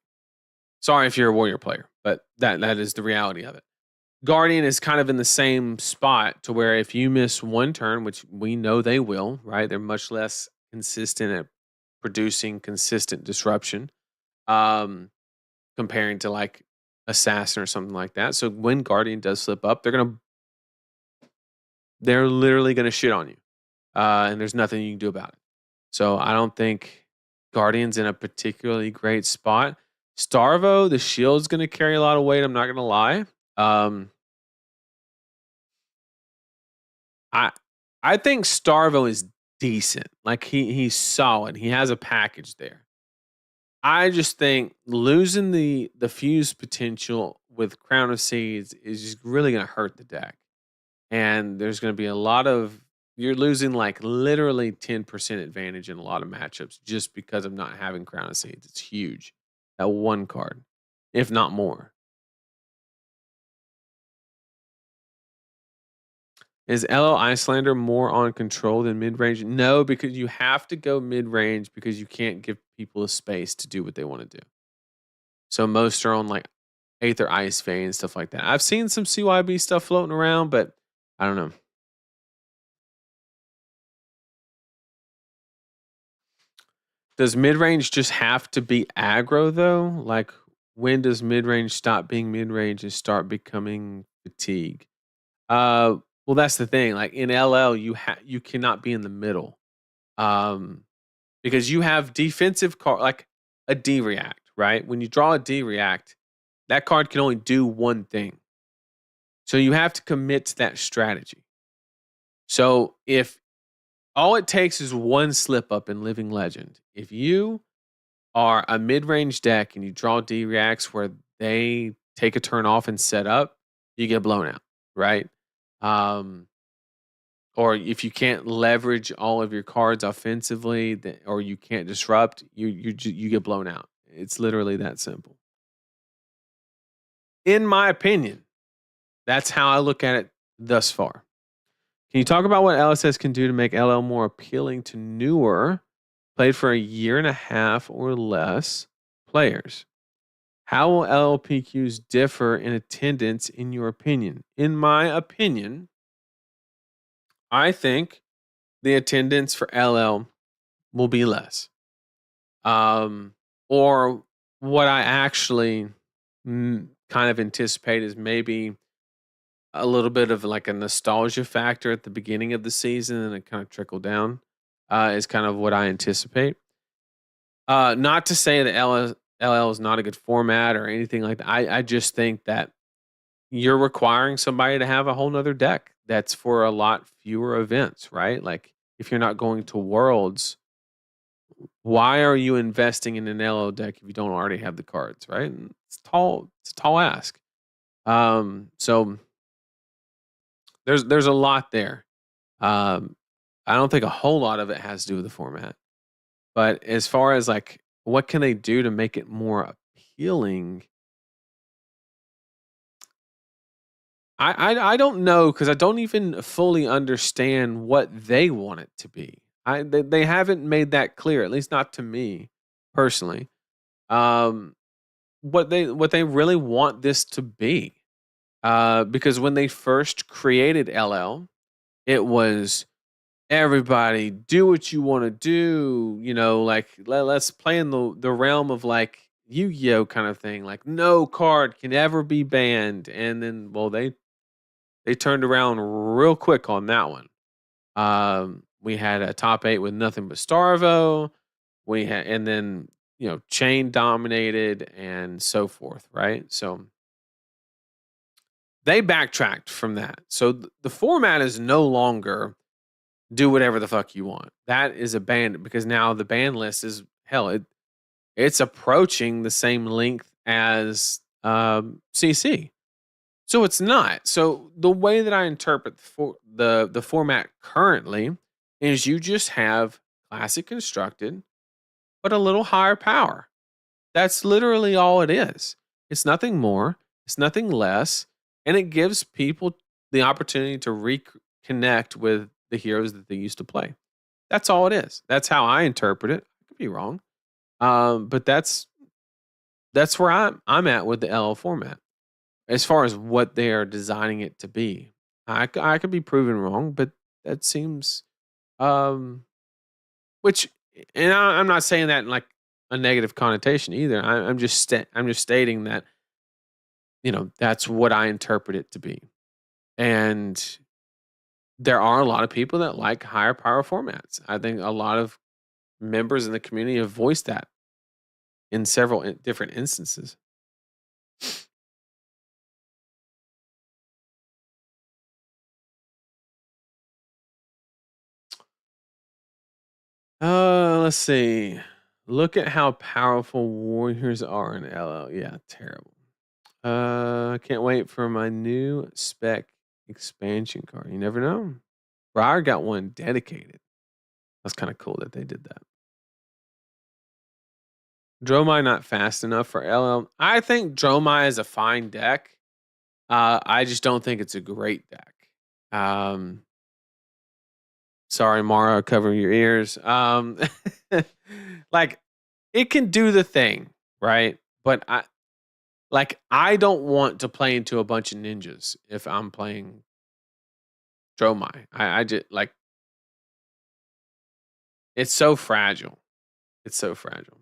Sorry if you're a Warrior player, but that is the reality of it. Guardian is kind of in the same spot to where if you miss one turn, which we know they will, right? They're much less consistent at producing consistent disruption, comparing to like Assassin or something like that. So when Guardian does slip up, they're literally gonna shit on you, and there's nothing you can do about it. So I don't think Guardian's in a particularly great spot. Starvo, the shield's gonna carry a lot of weight. I'm not gonna lie. Um, I I think Starvo is decent. Like he's solid. He has a package there. I just think losing the fuse potential with Crown of Seeds is just really gonna hurt the deck. And there's gonna be a lot of you're losing like literally 10% advantage in a lot of matchups just because of not having Crown of Seeds. It's huge. That one card, if not more. Is LL Icelander more on control than mid range? No, because you have to go mid range because you can't give people a space to do what they want to do. So most are on like Aether Ice Vein and stuff like that. I've seen some CYB stuff floating around, but I don't know. Does mid-range just have to be aggro though? Like, when does mid-range stop being mid-range and start becoming fatigue? Uh, well, that's the thing. Like in LL, you cannot be in the middle, um, because you have defensive card like a D react, right? When you draw a D react, that card can only do one thing, so you have to commit to that strategy. So if all it takes is one slip up in Living Legend, if you are a mid-range deck and you draw D reacts where they take a turn off and set up, you get blown out, right? Um, or if you can't leverage all of your cards offensively, or you can't disrupt, you get blown out. It's literally that simple. In my opinion, that's how I look at it thus far. Can you talk about what LSS can do to make LL more appealing to newer, played for a year and a half or less players? How will LLPQs differ in attendance, in your opinion? In my opinion, I think the attendance for LL will be less. Um, or what I actually kind of anticipate is maybe a little bit of like a nostalgia factor at the beginning of the season and it kind of trickle down, is kind of what I anticipate. Not to say that LL is not a good format or anything like that. I just think that you're requiring somebody to have a whole nother deck that's for a lot fewer events, right? Like if you're not going to Worlds, why are you investing in an LO deck if you don't already have the cards, right? And it's a tall ask. So there's a lot there. Um, I don't think a whole lot of it has to do with the format. But as far as like what can they do to make it more appealing, I don't know because I don't even fully understand what they want it to be. They haven't made that clear, at least not to me personally. Um, what they really want this to be. Because when they first created LL, it was everybody do what you want to do. You know, like let's play in the realm of like Yu-Gi-Oh kind of thing. Like no card can ever be banned, and then well they turned around real quick on that one. We had a top 8 with nothing but Starvo. We had and then, Chain dominated and so forth, right? So they backtracked from that. So the format is no longer do whatever the fuck you want. That is abandoned because now the ban list is hell, it's approaching the same length as CC. So it's not. So the way that I interpret the format currently is you just have classic constructed, but a little higher power. That's literally all it is. It's nothing more. It's nothing less, and it gives people the opportunity to reconnect with the heroes that they used to play. That's all it is. That's how I interpret it. I could be wrong, but that's where I'm at with the LL format. As far as what they are designing it to be, I could be proven wrong, but that seems, um, which, and I'm not saying that in like a negative connotation either. I'm just stating that that's what I interpret it to be, and there are a lot of people that like higher power formats. I think a lot of members in the community have voiced that in several different instances. Let's see. Look at how powerful warriors are in LL. Yeah, terrible. Can't wait for my new spec expansion card. You never know. Briar got one dedicated. That's kind of cool that they did that. Dromai not fast enough for LL. I think Dromai is a fine deck. I just don't think it's a great deck. Um, sorry, Mara, cover your ears. Like it can do the thing, right? But I don't want to play into a bunch of ninjas if I'm playing Dromai. I just like it's so fragile. It's so fragile.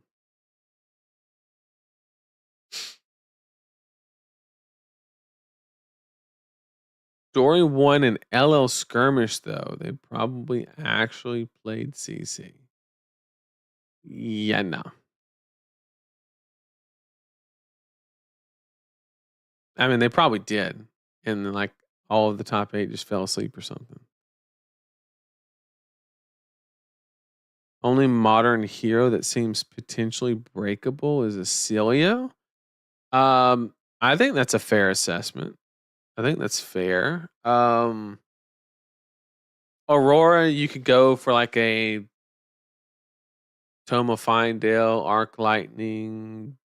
Story 1 and LL Skirmish, though, they probably actually played CC. Yeah, no. I mean, they probably did. And then, like, all of the top 8 just fell asleep or something. Only modern hero that seems potentially breakable is Acilio. I think that's a fair assessment. I think that's fair. Aurora, you could go for like a Tome of Findale, Arc Lightning.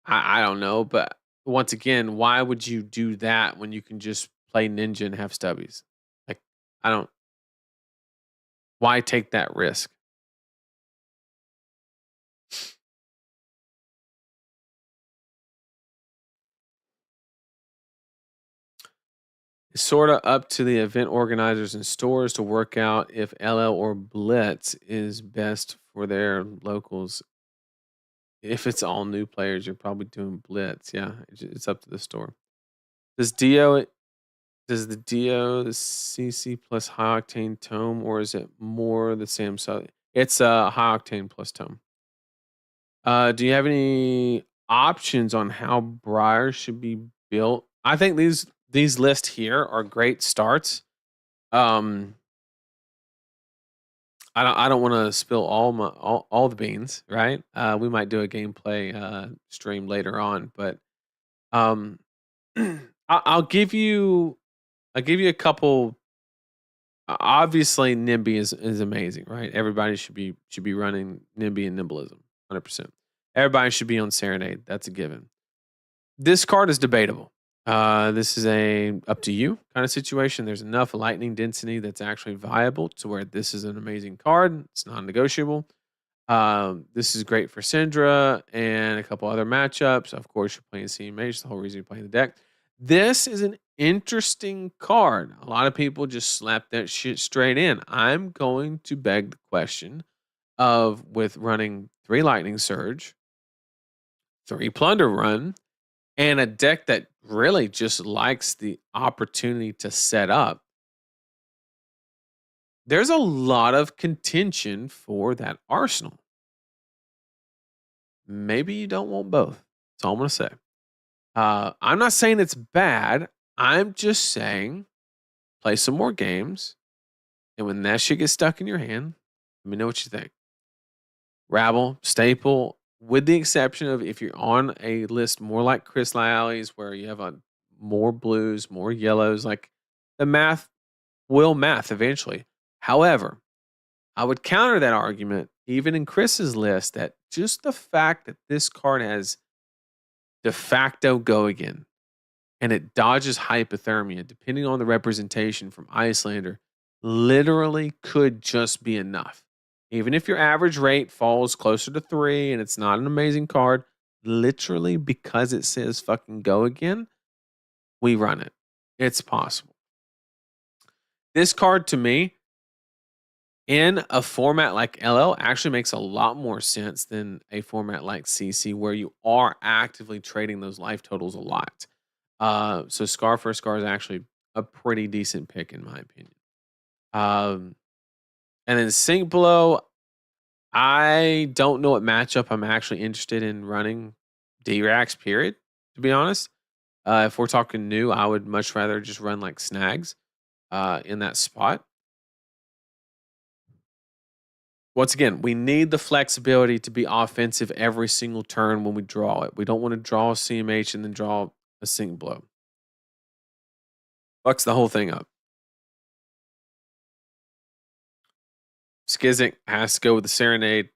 I don't know, but once again, why would you do that when you can just play Ninja and have stubbies? Like, I don't. Why take that risk? It's sort of up to the event organizers and stores to work out if LL or Blitz is best for their locals. If it's all new players, you're probably doing Blitz. Yeah, it's up to the store. Does Dio does the Dio the CC plus high octane tome, or is it more the same? So it's high octane plus tome. Do you have any options on how Briar should be built? I think these lists here are great starts. Um, I don't want to spill all the beans, right? We might do a gameplay stream later on, but um, I'll give you a couple. Obviously, NIMBY is amazing, right? Everybody should be running NIMBY and Nimblism, 100%. Everybody should be on Serenade. That's a given. This card is debatable. This is a up to you kind of situation. There's enough lightning density that's actually viable to where this is an amazing card. It's non-negotiable. This is great for Syndra and a couple other matchups. Of course, you're playing CMH. The whole reason you're playing the deck. This is an interesting card. A lot of people just slap that shit straight in. I'm going to beg the question of with running 3 Lightning Surge, 3 Plunder Run, and a deck that really just likes the opportunity to set up. There's a lot of contention for that arsenal. Maybe you don't want both. That's all I'm going to say. I'm not saying it's bad. I'm just saying play some more games. And when that shit gets stuck in your hand, let me know what you think. Rabble, staple, with the exception of if you're on a list more like Chris Lyalley's where you have a more blues, more yellows, like the math will math eventually. However, I would counter that argument, even in Chris's list, that just the fact that this card has de facto go again and it dodges hypothermia, depending on the representation from Icelander, literally could just be enough. Even if your average rate falls closer to 3 and it's not an amazing card, literally because it says fucking go again, we run it. It's possible. This card to me, in a format like LL, actually makes a lot more sense than a format like CC where you are actively trading those life totals a lot. So Scar for Scar is actually a pretty decent pick in my opinion. And then Sync Blow, I don't know what matchup I'm actually interested in running D-Rax, period, to be honest. If we're talking new, I would much rather just run like Snags in that spot. Once again, we need the flexibility to be offensive every single turn when we draw it. We don't want to draw a CMH and then draw a Sync Blow. Fucks the whole thing up. Skizik has to go with the Serenade.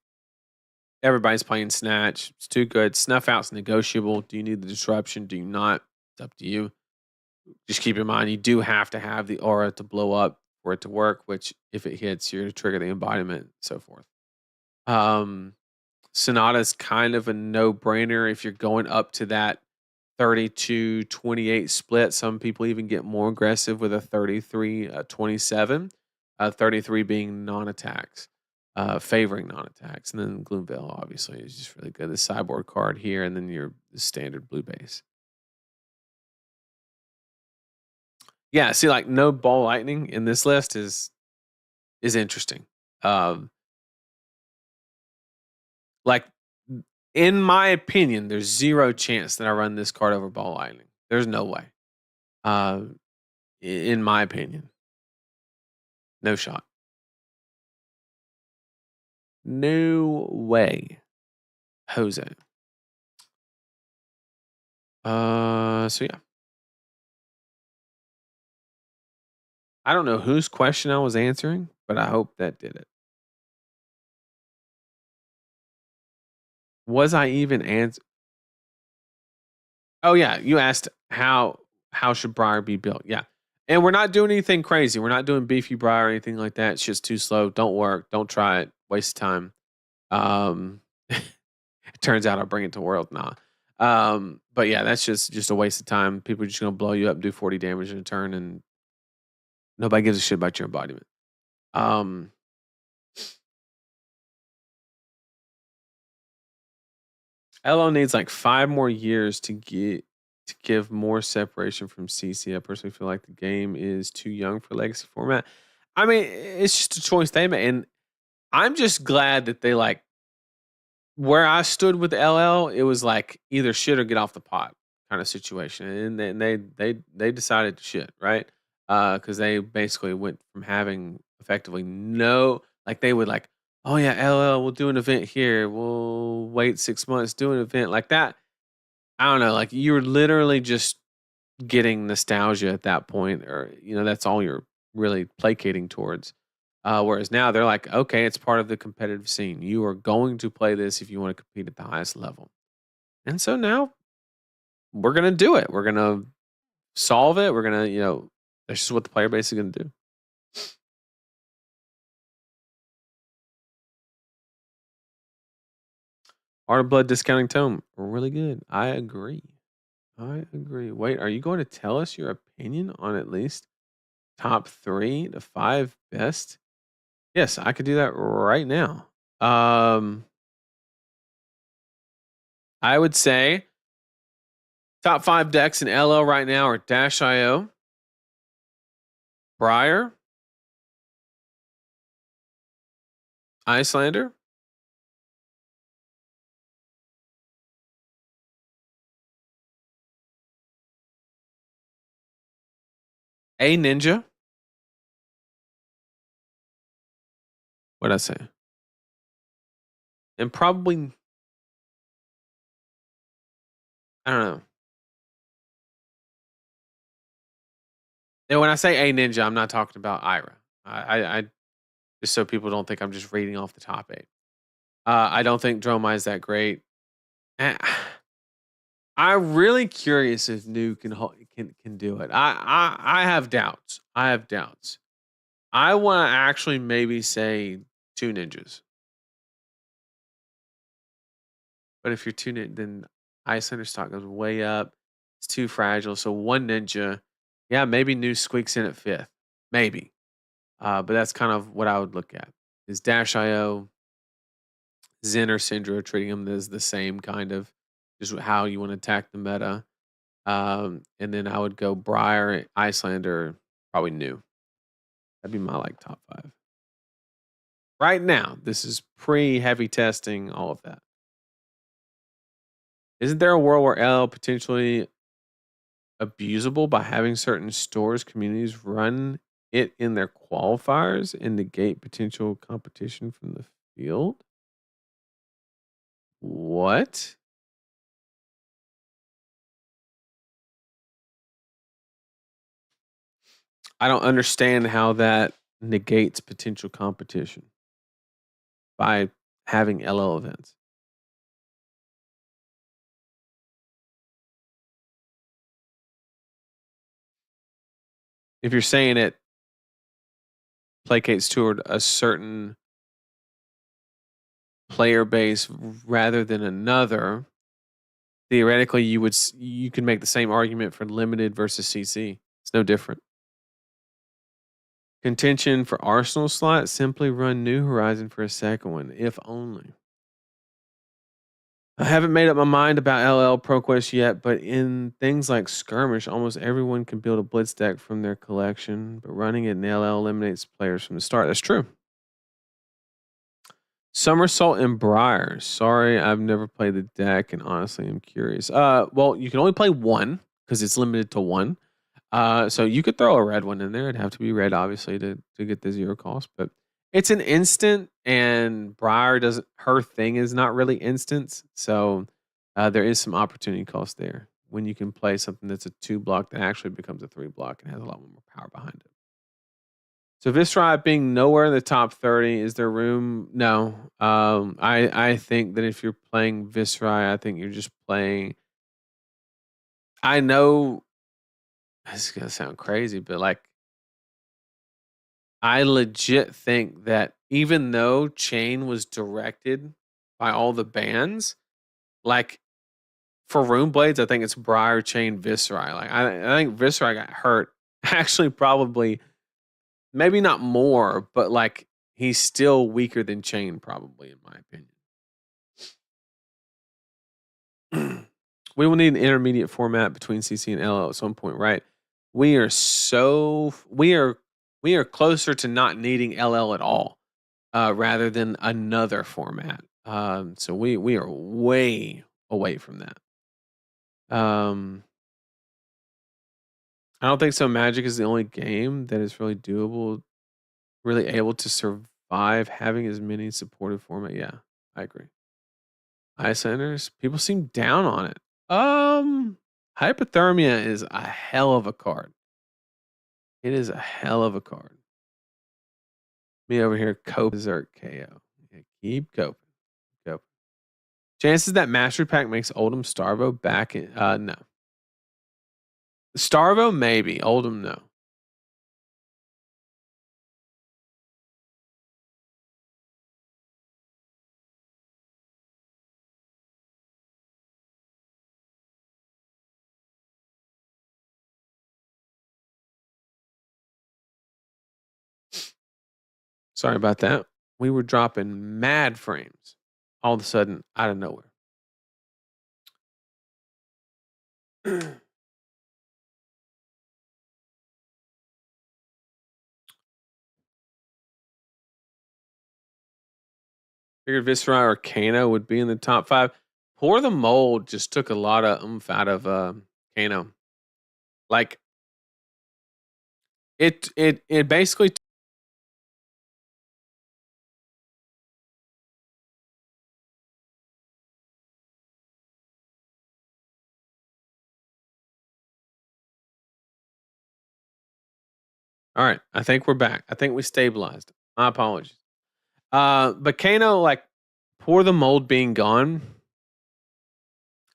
Everybody's playing Snatch. It's too good. Snuff Out's negotiable. Do you need the disruption? Do you not? It's up to you. Just keep in mind, you do have to have the aura to blow up for it to work, which if it hits, you're to trigger the embodiment and so forth. Sonata is kind of a no-brainer if you're going up to that 32-28 split. Some people even get more aggressive with a 33-27, 33 being non-attacks. favoring non-attacks. And then Gloomveil obviously is just really good. The sideboard card here, and then your standard blue base. Yeah, see, like no ball lightning in this list is interesting. Um, like in my opinion, there's zero chance that I run this card over ball lightning. There's no way. Uh, in my opinion, no shot. No way, Jose. So yeah, I don't know whose question I was answering, but I hope that did it. Was I even answer? Oh yeah, you asked how should Briar be built? Yeah, and we're not doing anything crazy. We're not doing beefy Briar or anything like that. It's just too slow. Don't work. Don't try it. Waste of time. It turns out I'll bring it to world now. But yeah, that's just a waste of time. People are just gonna blow you up, do 40 damage in a turn, and nobody gives a shit about your embodiment. Um, LO needs like 5 more years to give more separation from CC. I personally feel like the game is too young for legacy format. I mean, it's just a choice they made, and I'm just glad that they like where I stood with LL. It was like either shit or get off the pot kind of situation, and they decided to shit, right? Because they basically went from having effectively no, like they would like, oh yeah, LL, we'll do an event here. We'll wait 6 months, do an event like that. I don't know, like you were literally just getting nostalgia at that point, or that's all you're really placating towards. Whereas now they're like, okay, it's part of the competitive scene. You are going to play this if you want to compete at the highest level. And so now we're gonna do it. We're gonna solve it. We're gonna, that's just what the player base is gonna do. Art of Blood discounting tome, really good. I agree. I agree. Wait, are you going to tell us your opinion on at least top 3 to 5 best? Yes, I could do that right now. I would say top 5 decks in LL right now are Dash IO, Briar, Icelander, A Ninja. What'd I say? And probably, I don't know. And when I say A Ninja, I'm not talking about Ira. I just so people don't think I'm just reading off the top 8. I don't think Dromai is that great. Eh, I'm really curious if New can do it. I have doubts. I have doubts. I want to actually maybe say 2 ninjas. But if you're 2 then Icelander stock goes way up. It's too fragile. So 1 ninja. Yeah, maybe New squeaks in at 5th. Maybe. But that's kind of what I would look at. Is Dash IO, Zen or Syndra treating them as the same kind of just how you want to attack the meta. And then I would go Briar, Icelander, probably New. That'd be my like top 5. Right now, this is pre-heavy testing, all of that. Isn't there a world where L potentially abusable by having certain stores communities run it in their qualifiers and negate potential competition from the field? What? I don't understand how that negates potential competition by having LL events. If you're saying it placates toward a certain player base rather than another, theoretically you can make the same argument for limited versus CC. It's no different. Contention for Arsenal slot, simply run New Horizon for a second one, if only. I haven't made up my mind about LL ProQuest yet, but in things like Skirmish, almost everyone can build a blitz deck from their collection, but running it in LL eliminates players from the start. That's true. Somersault and Briar. Sorry, I've never played the deck, and honestly, I'm curious. Well, you can only play one because it's limited to one. So you could throw a red one in there. It'd have to be red, obviously, to get the 0 cost. But it's an instant, and Briar doesn't. Her thing is not really instants, so there is some opportunity cost there when you can play something that's a 2 block that actually becomes a 3 block and has a lot more power behind it. So Viscera being nowhere in the top 30, is there room? No. I think that if you're playing Viscera, I think you're just playing. I know this is gonna sound crazy, but like I legit think that even though Chain was directed by all the bands, like for Rune Blades, I think it's Briar, Chain, Viscera. Like I think Viscera got hurt. Actually, probably maybe not more, but like he's still weaker than Chain, probably in my opinion. We will need an intermediate format between CC and LL at some point, right? We are we are closer to not needing LL at all, rather than another format. So we are way away from that. I don't think so. Magic is the only game that is really doable, really able to survive having as many supportive format. Yeah, I agree. Ice Centers, people seem down on it. Hypothermia is a hell of a card. It is a hell of a card. Me over here, cope Berserk KO. Yeah, keep coping. Cope. Chances that Mastery Pack makes Oldham Starvo back in no. Starvo maybe. Oldham no. Sorry about that. We were dropping mad frames all of a sudden out of nowhere. Figured Viscera or Kano would be in the top 5. Pour the Mold just took a lot of oomph out of Kano. Like it basically all right. I think we're back. I think we stabilized. My apologies. But Kano, like Pour the Mold being gone,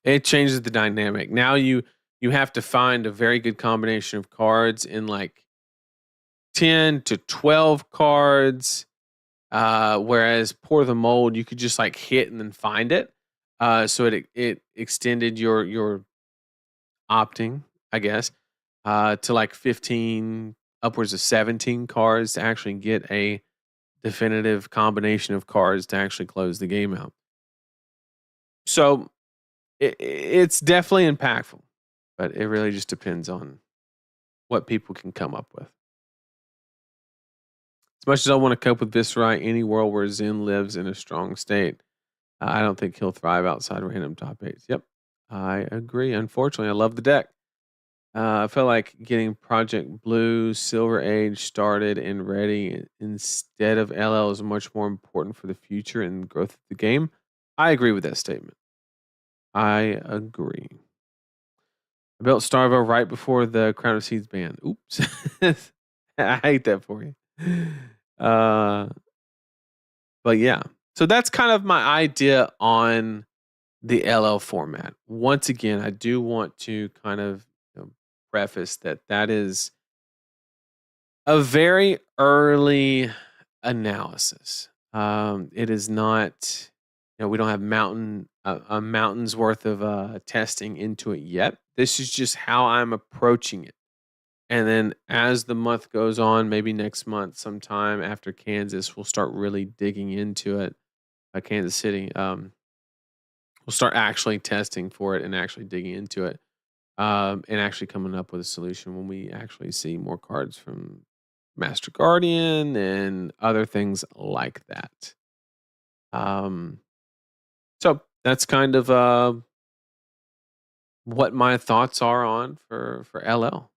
it changes the dynamic. Now you have to find a very good combination of cards in like 10 to 12 cards. Whereas Pour the Mold, you could just like hit and then find it. So it extended your opting, I guess, to like 15, upwards of 17 cards to actually get a definitive combination of cards to actually close the game out. So it's definitely impactful, but it really just depends on what people can come up with. As much as I want to cope with Viscera, any world where Zen lives in a strong state, I don't think he'll thrive outside random top 8s. Yep, I agree. Unfortunately, I love the deck. I feel like getting Project Blue, Silver Age started and ready instead of LL is much more important for the future and growth of the game. I agree with that statement. I agree. I built Starvo right before the Crown of Seeds ban. Oops. I hate that for you. Uh, but yeah. So that's kind of my idea on the LL format. Once again, I do want to kind of preface that is a very early analysis. It is not, we don't have a mountain's worth of testing into it yet. This is just how I'm approaching it. And then as the month goes on, maybe next month, sometime after Kansas, we'll start really digging into it. Kansas City, we'll start actually testing for it and actually digging into it, and actually coming up with a solution when we actually see more cards from Master Guardian and other things like that. Um, so that's kind of what my thoughts are on for LL.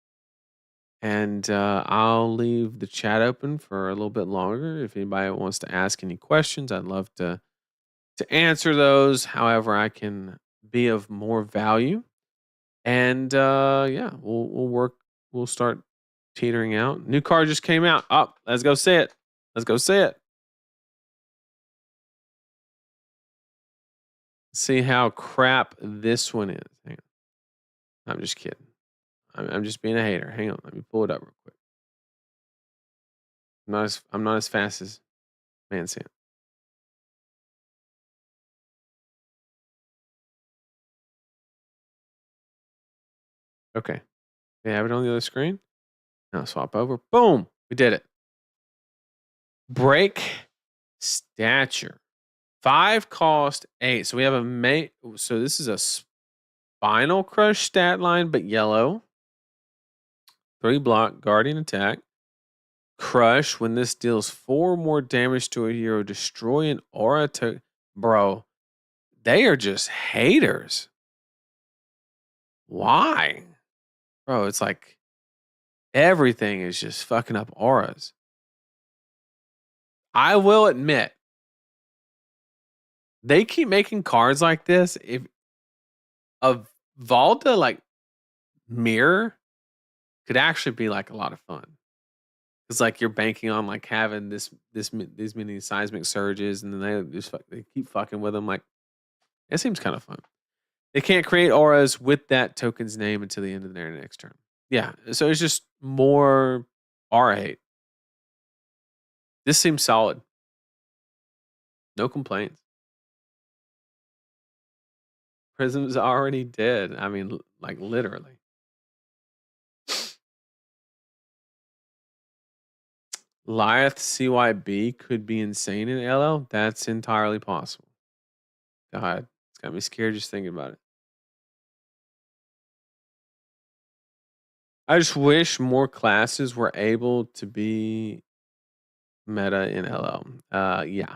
And I'll leave the chat open for a little bit longer. If anybody wants to ask any questions, I'd love to answer those. However, I can be of more value. And yeah, we'll work. We'll start teetering out. New card just came out. Up. Let's go see it. Let's go see it. See how crap this one is. Hang on. I'm just kidding. I'm just being a hater. Hang on. Let me pull it up real quick. I'm not as fast as Man Sam. Okay. They have it on the other screen. Now swap over. Boom. We did it. Break Stature. 5 cost 8. So we have so this is a Spinal Crush stat line, but yellow. 3 block, Guardian attack. Crush. When this deals 4 more damage to a hero, destroy an aura to. Bro, they are just haters. Why? Bro, it's like everything is just fucking up auras. I will admit, they keep making cards like this. If a Valda like mirror could actually be like a lot of fun. It's like you're banking on like having these many seismic surges, and then they keep fucking with them. Like it seems kind of fun. They can't create auras with that token's name until the end of their next turn. Yeah, so it's just more aura hate. This seems solid. No complaints. Prism's already dead. I mean, like literally. Lyeth CYB could be insane in LL. That's entirely possible. God, it's got me scared just thinking about it. I just wish more classes were able to be meta in LL. Yeah,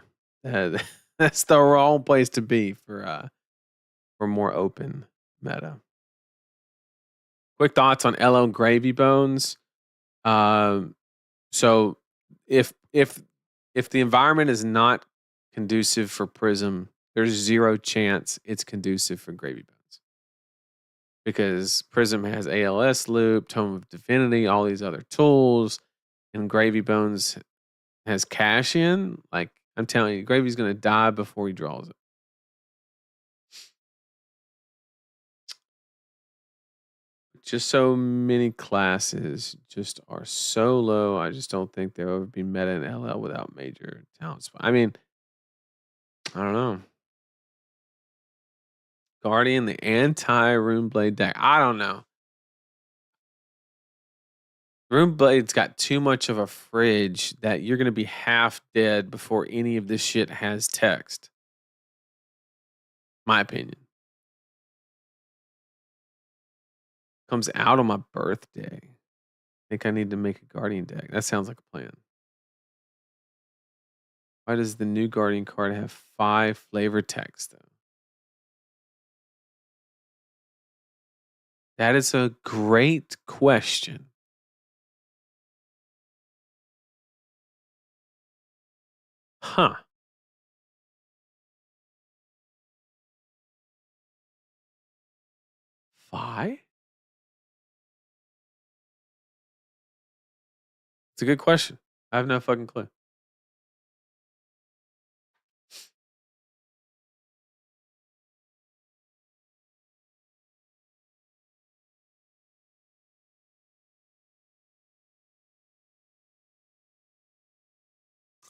that's the wrong place to be for more open meta. Quick thoughts on LL Gravy Bones. Um, so if the environment is not conducive for Prism, there's zero chance it's conducive for Gravy Bones because Prism has ALS Loop, Tome of Divinity, all these other tools, and Gravy Bones has cash in. Like I'm telling you, Gravy's gonna die before he draws it. Just so many classes just are so low. I just don't think they'll ever be meta in LL without major talents. I mean, I don't know. Guardian, the anti Runeblade deck. I don't know. Runeblade's got too much of a fridge that you're gonna be half dead before any of this shit has text. My opinion. Comes out on my birthday. Think I need to make a Guardian deck. That sounds like a plan. Why does the new Guardian card have 5 flavor text though? That is a great question. Huh. 5? It's a good question. I have no fucking clue.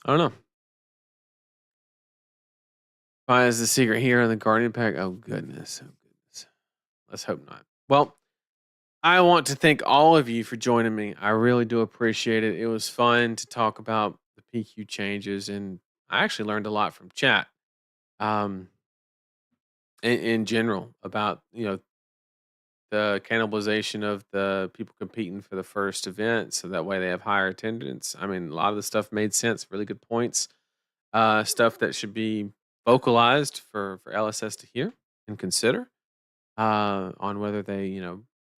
I don't know. Why is the secret here in the Guardian pack? Oh goodness. Oh goodness. Let's hope not. Well, I want to thank all of you for joining me. I really do appreciate it. It was fun to talk about the PQ changes, and I actually learned a lot from chat. Um, in general about the cannibalization of the people competing for the first event, so that way they have higher attendance. I mean, a lot of the stuff made sense, really good points, stuff that should be vocalized for LSS to hear and consider on whether they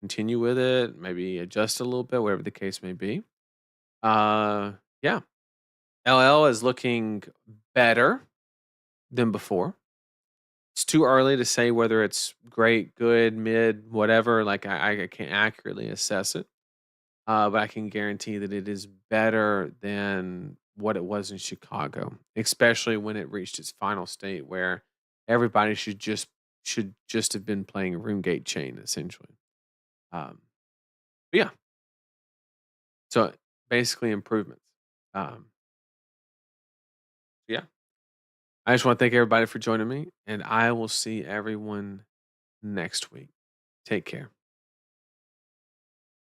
continue with it, maybe adjust a little bit, whatever the case may be. Uh, yeah, LL is looking better than before. It's too early to say whether it's great, good, mid, whatever. Like I can't accurately assess it, but I can guarantee that it is better than what it was in Chicago, especially when it reached its final state where everybody should just have been playing RuneGate Chain essentially. Um, but yeah, so basically improvements. Um, yeah, I just want to thank everybody for joining me, and I will see everyone next week. Take care.